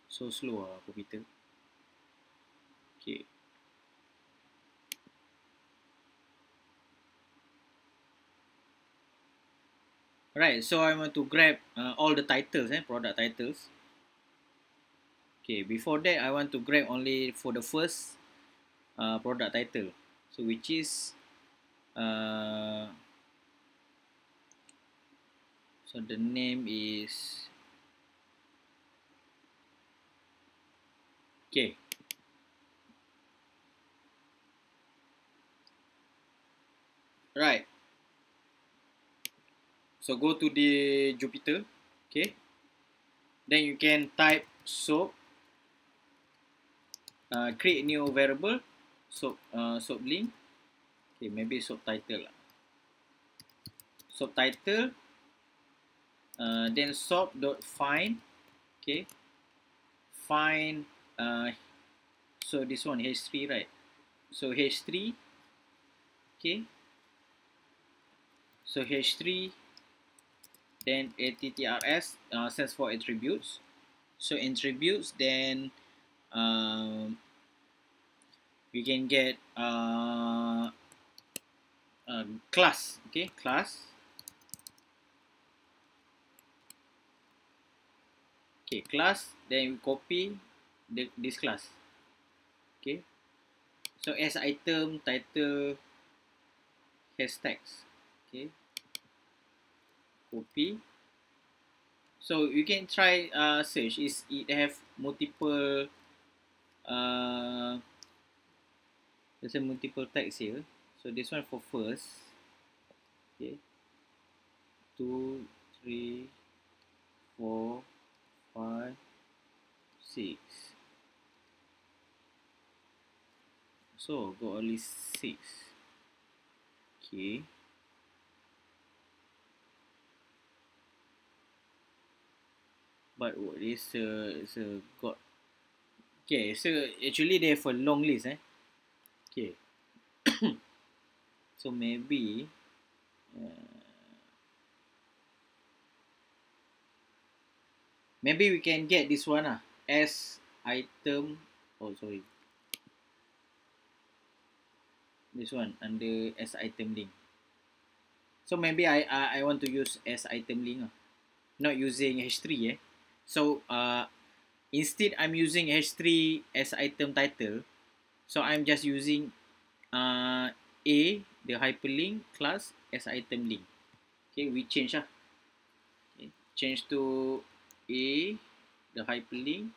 Speaker 1: So slow computer. Okay. Right, so I want to grab all the titles, product titles. Okay, before that I want to grab only for the first product title. So which is uh, so the name is okay. Right. So go to the Jupyter. Okay. Then you can type soap. Create new variable. Soap link. Okay, maybe soap title. Soap title. Then soap dot find. Okay. Find. So this one h3, right? So h3. Okay. So h3. Then attrs stands for attributes. So attributes, then we can get class. Okay, class. Okay, class. Then we copy this class. Okay. So as item title hashtags. Okay. Copy. So you can try search. Is it have multiple there's a multiple text here. So this one for first. Okay. 2, 3, 4, 5, 6. So got only 6. Okay. But what is got okay, so actually they have a long list okay. So maybe maybe we can get this one as item. Oh sorry, this one under as item link. So maybe I want to use as item link not using h3 So instead I'm using h3 as item title. So I'm just using a the hyperlink class as item link. Okay, we change okay, change to a the hyperlink,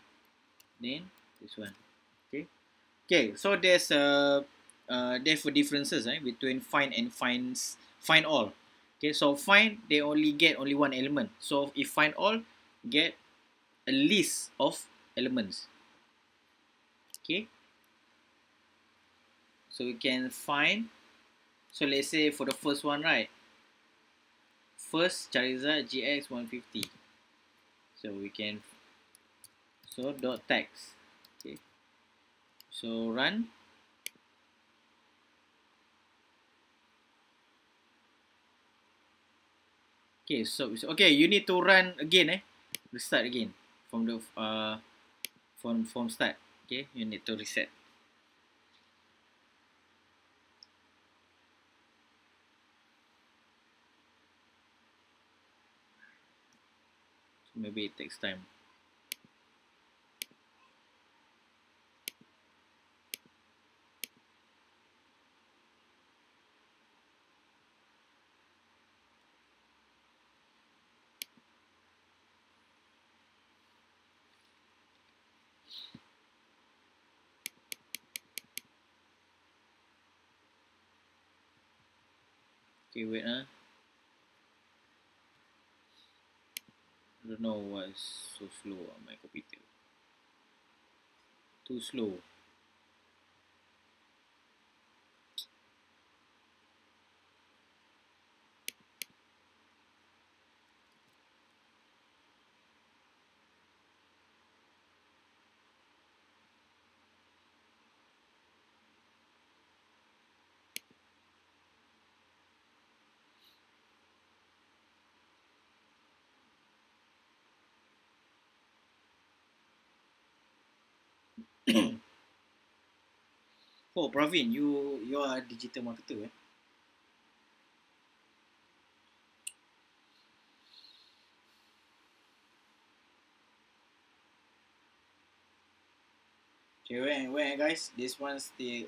Speaker 1: then this one. Okay. Okay, so there's therefore differences between find and find all. Okay, so find they only get only one element. So if find all get a list of elements. Okay, so we can find. So let's say for the first one, right? First Charizard GX 150. So we can dot text. Okay, so run. Okay, so okay, you need to run again restart again from the from start. Okay, you need to reset. So maybe it takes time. Okay, wait I don't know why it's so slow on my computer. Too slow. Oh, Praveen, you are a digital marketer, eh? Okay, where guys? This one still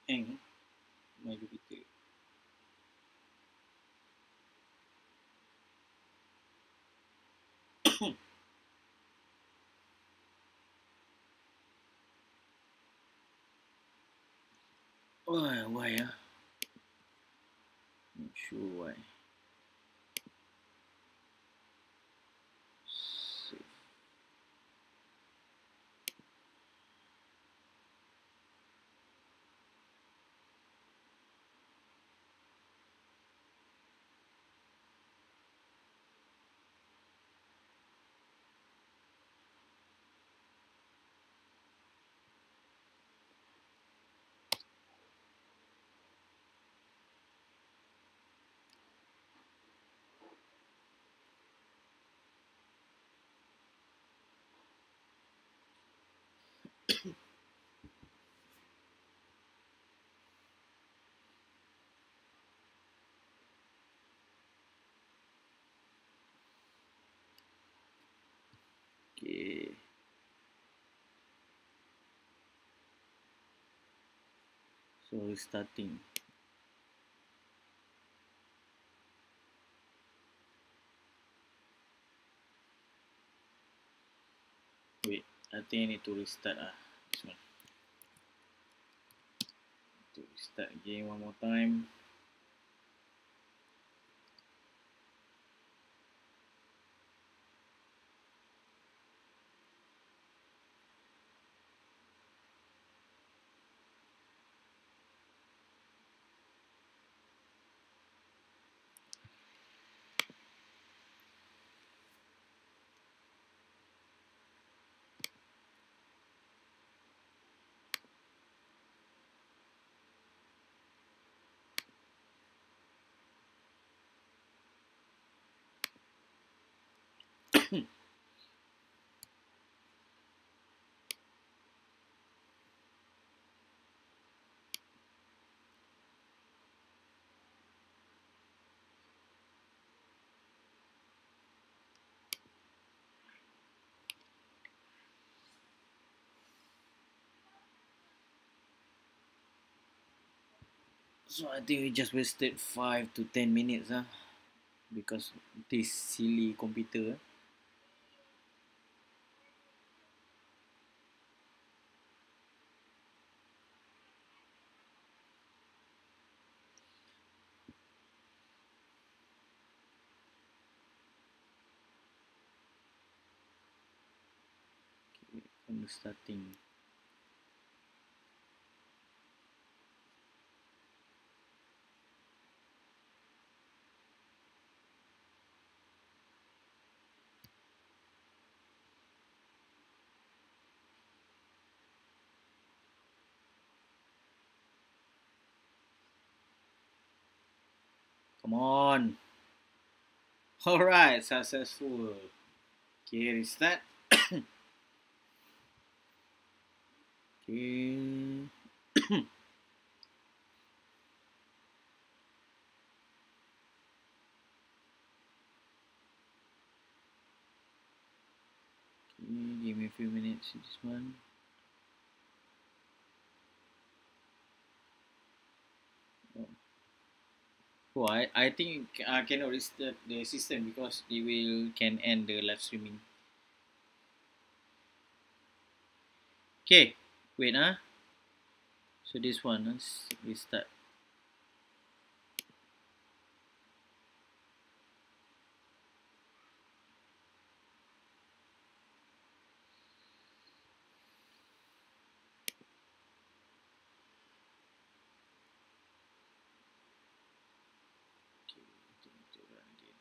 Speaker 1: hang my computer. Why? Not sure why. Save. Okay. So restarting. Wait, I think I need to restart this one. To restart again one more time. So I think we just wasted 5 to 10 minutes because this silly computer. Okay, from the starting. Come on. Alright, successful. Okay, restart. Okay. Give me a few minutes this one. Oh, I think I cannot restart the system because it will can end the live streaming. Okay, wait So this one restart. Okay, to run again.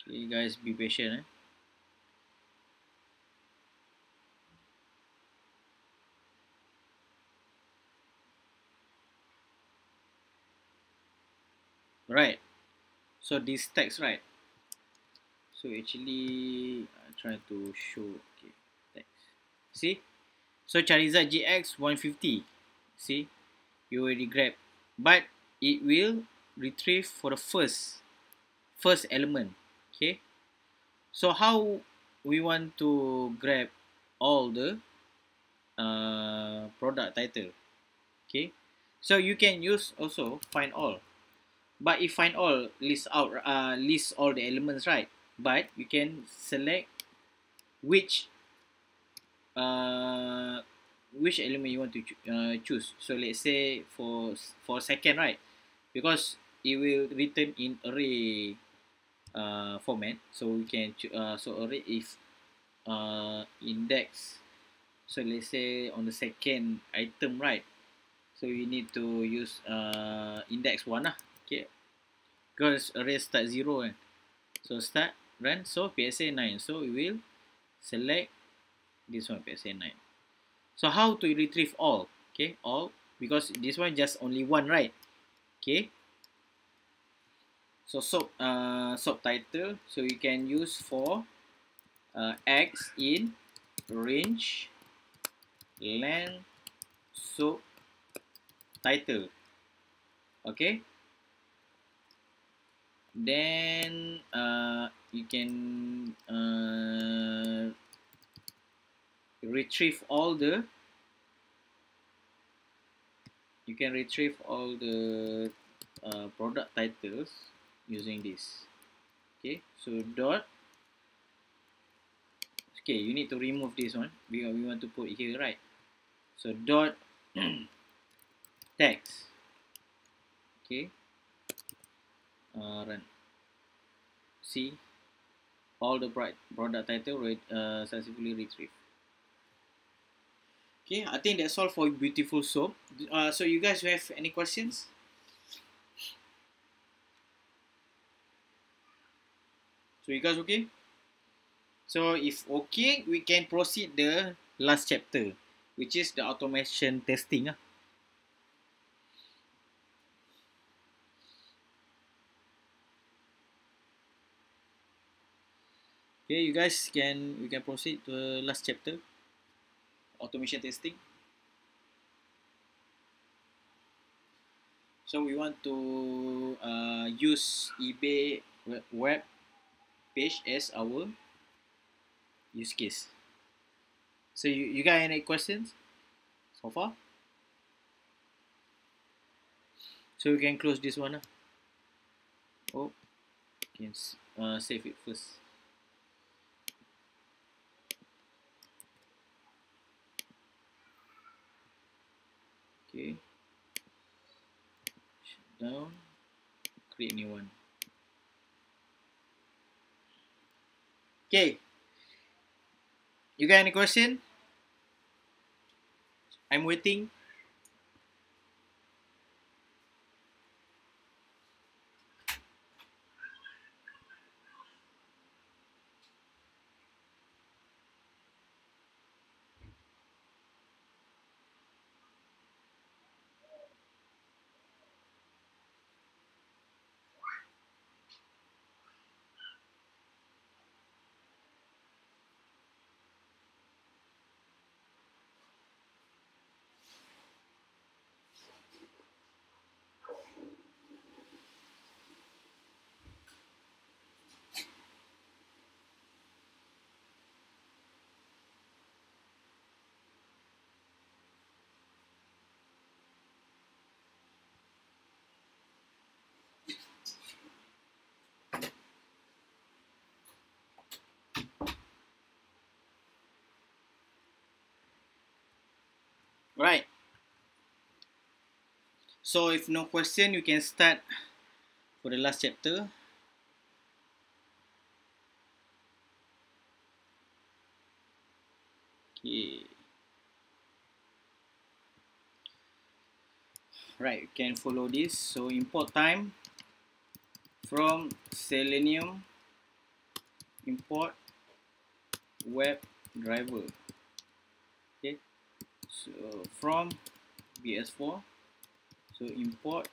Speaker 1: Okay, guys, be patient. Right. So this text, right? So actually, I try to show. Okay, text. See? So Charizard GX 150. See? You already grab, but it will retrieve for the first element. Okay. So how we want to grab all the product title? Okay. So you can use also find all, but if find all list all the elements, right? But you can select which uh, which element you want to choose. So let's say for second, right? Because it will return in array format, so we can so array is index. So let's say on the second item, right? So you need to use index 1 lah. Okay, because array start 0 kan. So start run, so PSA 9. So we will select this one, PSA 9. So how to retrieve all? Okay, all, because this one just only one, right? Okay. So subtitle, so you can use for X in range length subtitle. Okay. Then you can retrieve all the product titles using this. Okay, so dot. Okay, you need to remove this one because we want to put here, right? So dot text. Okay, run. See, all the product title successfully retrieved. Okay, I think that's all for beautiful soap. So you guys have any questions? So you guys okay? So if okay, we can proceed the last chapter, which is the automation testing. Okay, you guys we can proceed to the last chapter, automation testing. So we want to use eBay web page as our use case. So you got any questions so far? So we can close this one. Oh, can save it first. Okay, shut down, create new one. Okay, you got any question? I'm waiting. Right. So if no question, you can start for the last chapter. Okay. Right, you can follow this. So import time from Selenium import web driver. Okay, so from bs4, so import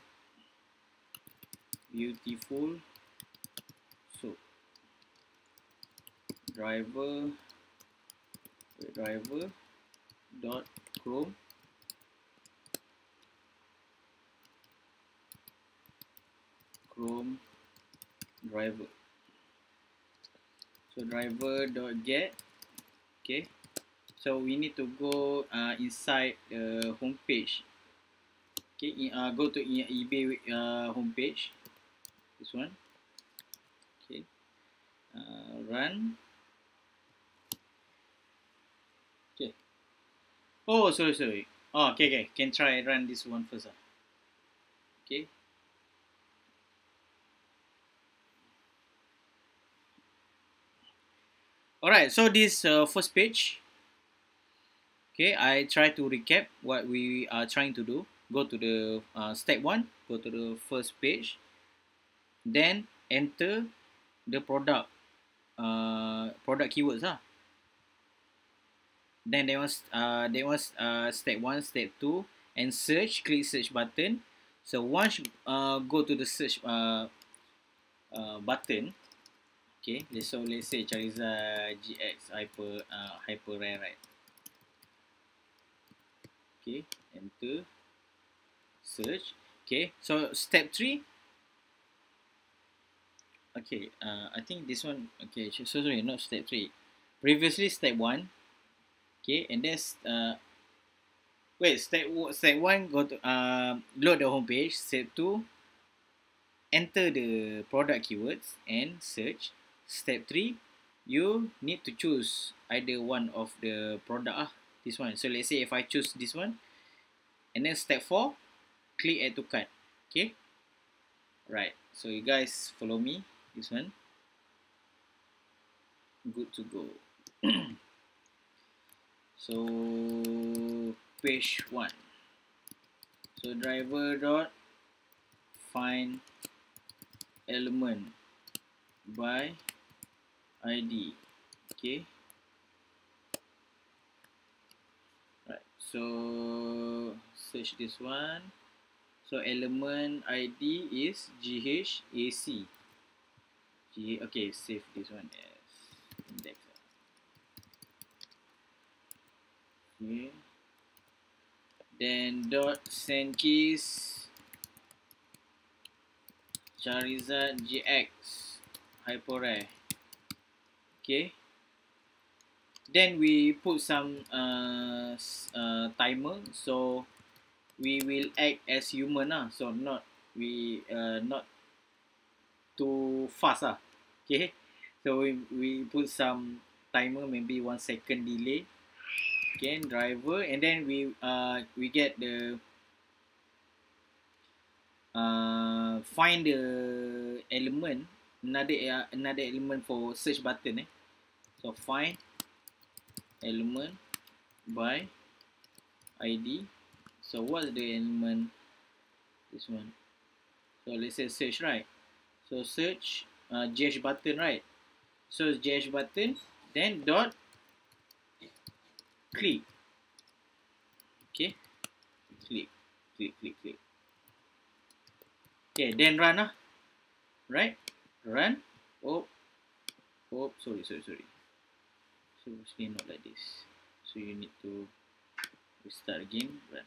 Speaker 1: beautiful so driver dot chrome driver. So driver dot get. Okay, so we need to go inside the home page. Okay, go to eBay homepage. This one. Okay, run. Okay. Oh, sorry. Oh, okay. Can try run this one first. Okay. Alright, so this first page. Okay, I try to recap what we are trying to do. Go to the step 1, go to the first page, then enter the product keywords lah. Then there was step 1, step 2, and search, click search button. So once go to the search button, okay, so let's say Charizard GX hyper rare, right? Okay, enter, search. Okay, so step 3. Okay, I think this one. Okay, so sorry, not step 3. Previously step 1. Okay, and that's wait, step 1, go to load the home page. Step 2, enter the product keywords and search. Step 3, you need to choose either one of the product this one. So let's say if I choose this one, and then step 4, click add to cart. Okay, right, so you guys follow me this one. Good to go. So page 1, so driver dot find element by ID. Okay, right, so search this one. So element ID is GHAC. Okay, save this one as index. Okay, then dot send keys Charizard GX hyper rare. Okay, then we put some timer, so we will act as human so not too fast okay, so we put some timer, maybe 1 second delay. Okay, driver, and then we get the find the element, another element for search button. So find element by ID. So what's the element? This one. So let's say search, right? So search GH button, right? So GH button, then dot click. Okay, click. Okay, then run right? Run. Oh, sorry. So actually not like this. So you need to restart again. Run.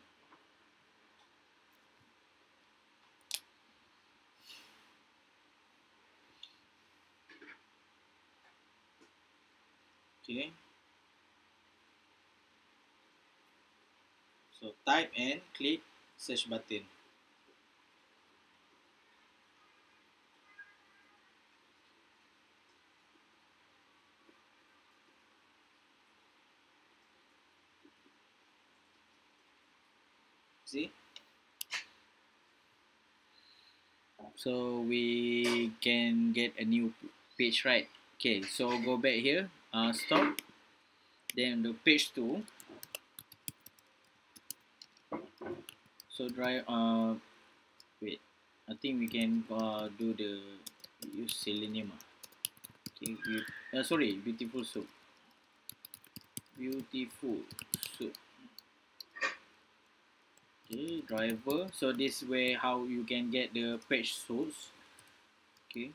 Speaker 1: Okay. So type and click search button. See? So we can get a new page, right? Okay, so go back here, stop. Then the page 2. So wait, I think we can do the use Selenium. Okay, sorry, beautiful soup. Beautiful soup. Okay, driver. So this way how you can get the page source. Okay.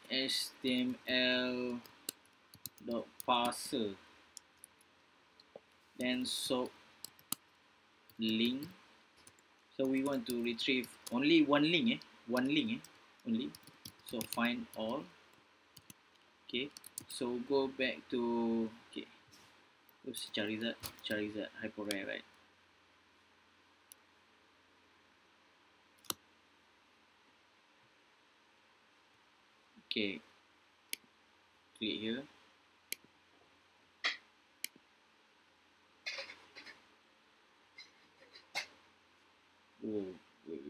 Speaker 1: HTML dot parser. Then soap link. So we want to retrieve only one link, one link, only. So find all. Okay. So go back to okay. Oops, Charizard hyper rare, right? Okay. Click here. Oh, wait.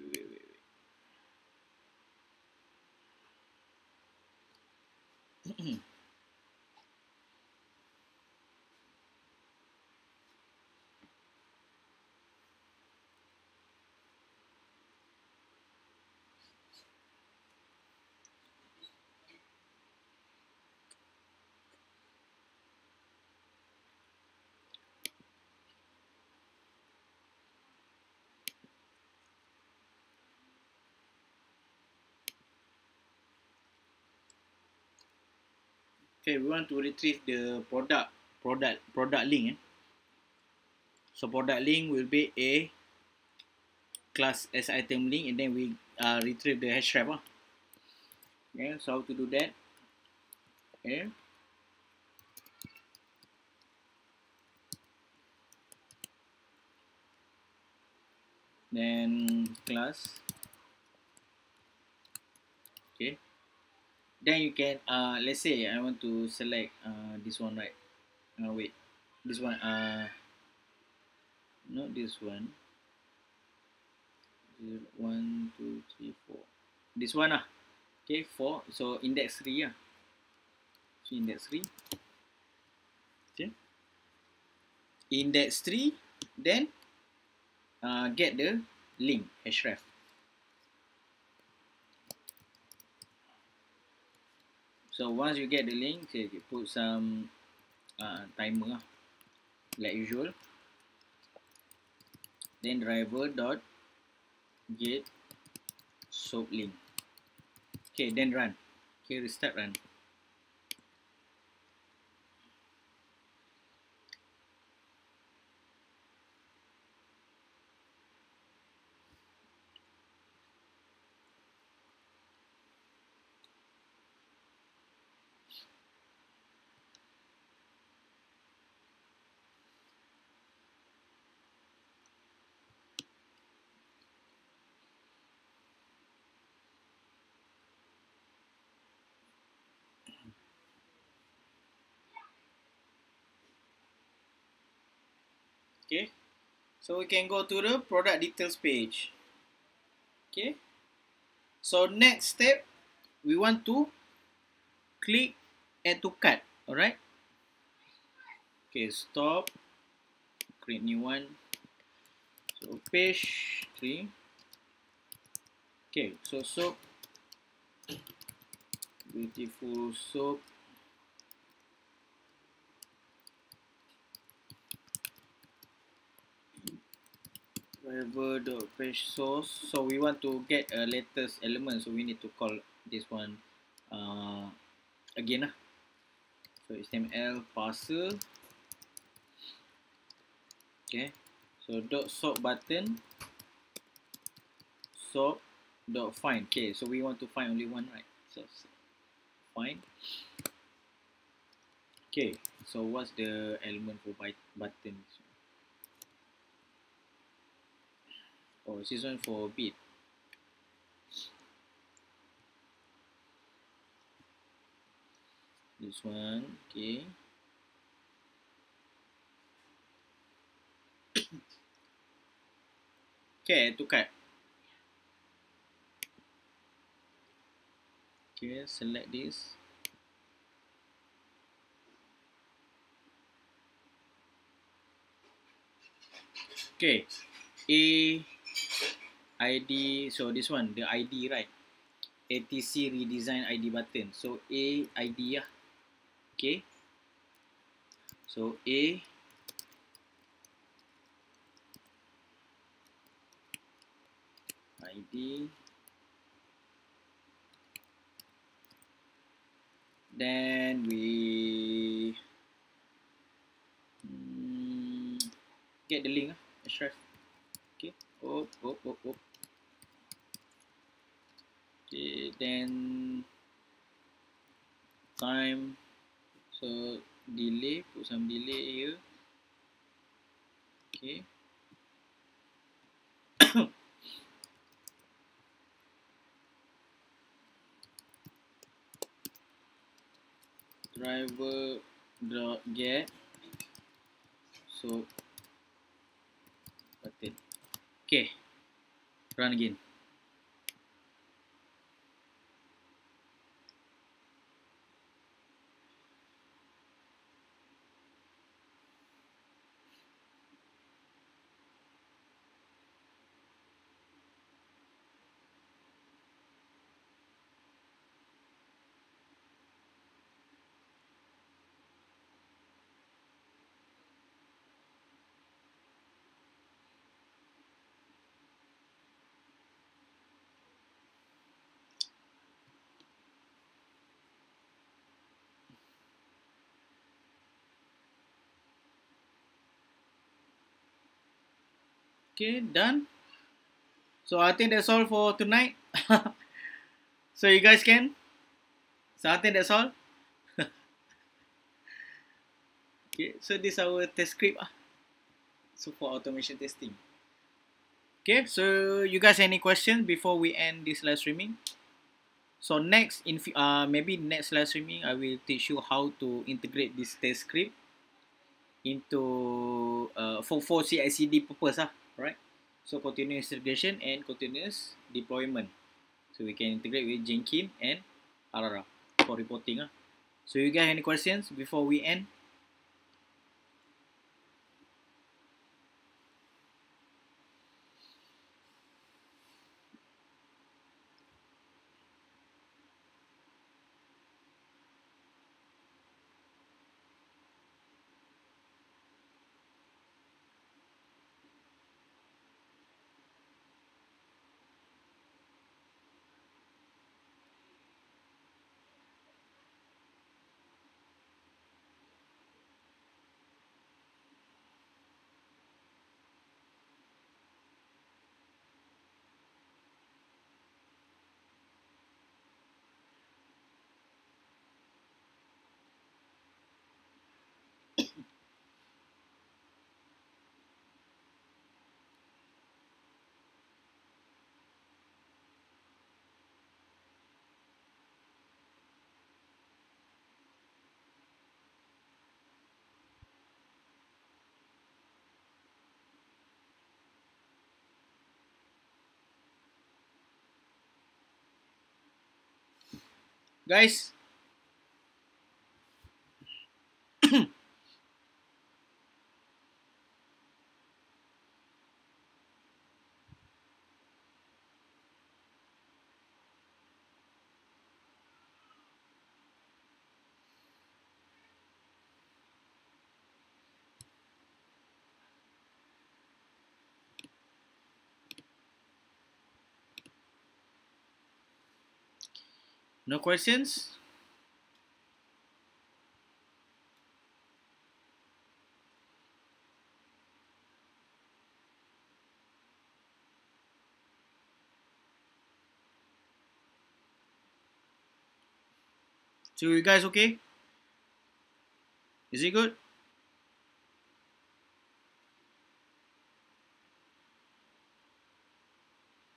Speaker 1: Okay, we want to retrieve the product link. So product link will be a class as item link, and then we retrieve the href. Okay, so how to do that? Okay. Then class. Okay. Then you can let's say I want to select this one, right? Wait, this one not this one. 1 2 3 4. This one okay, 4. So index 3 So index 3. Okay. Index 3, then get the link href. So once you get the link, you put some timer like usual. Then driver dot get soap link. Okay, then run. Okay, restart run. Okay, so we can go to the product details page. Okay, so next step, we want to click add to cart. Alright. Okay, stop. Create new one. So page 3. Okay, so soap. Beautiful soap. Driver dot page source. So we want to get a latest element, so we need to call this one again. So HTML parser. Okay. So dot sort button. Sort dot find. Okay. So we want to find only one, right? So find. Okay. So what's the element for button? Oh, this one for bit. This one. Okay. Okay, to cut. Okay, select this. Okay, A ID. So this one, the ID, right? ATC redesign ID button. So A ID lah. Okay. So A ID. Then we get the link, Ashraf. Okay. Oh. Okay. Then time. So delay. Put some delay here. Okay. Driver dot get. So button. Okay. Run again. Okay, done. So I think that's all for tonight. So you guys can. So I think that's all. Okay, so this is our test script. So for automation testing. Okay, so you guys any questions before we end this live streaming? So next, maybe next live streaming, I will teach you how to integrate this test script into for CI/CD purpose, right? So continuous integration and continuous deployment. So we can integrate with Jenkins and Arara for reporting. So you guys any questions before we end? Guys, no questions? So you guys okay? Is it good?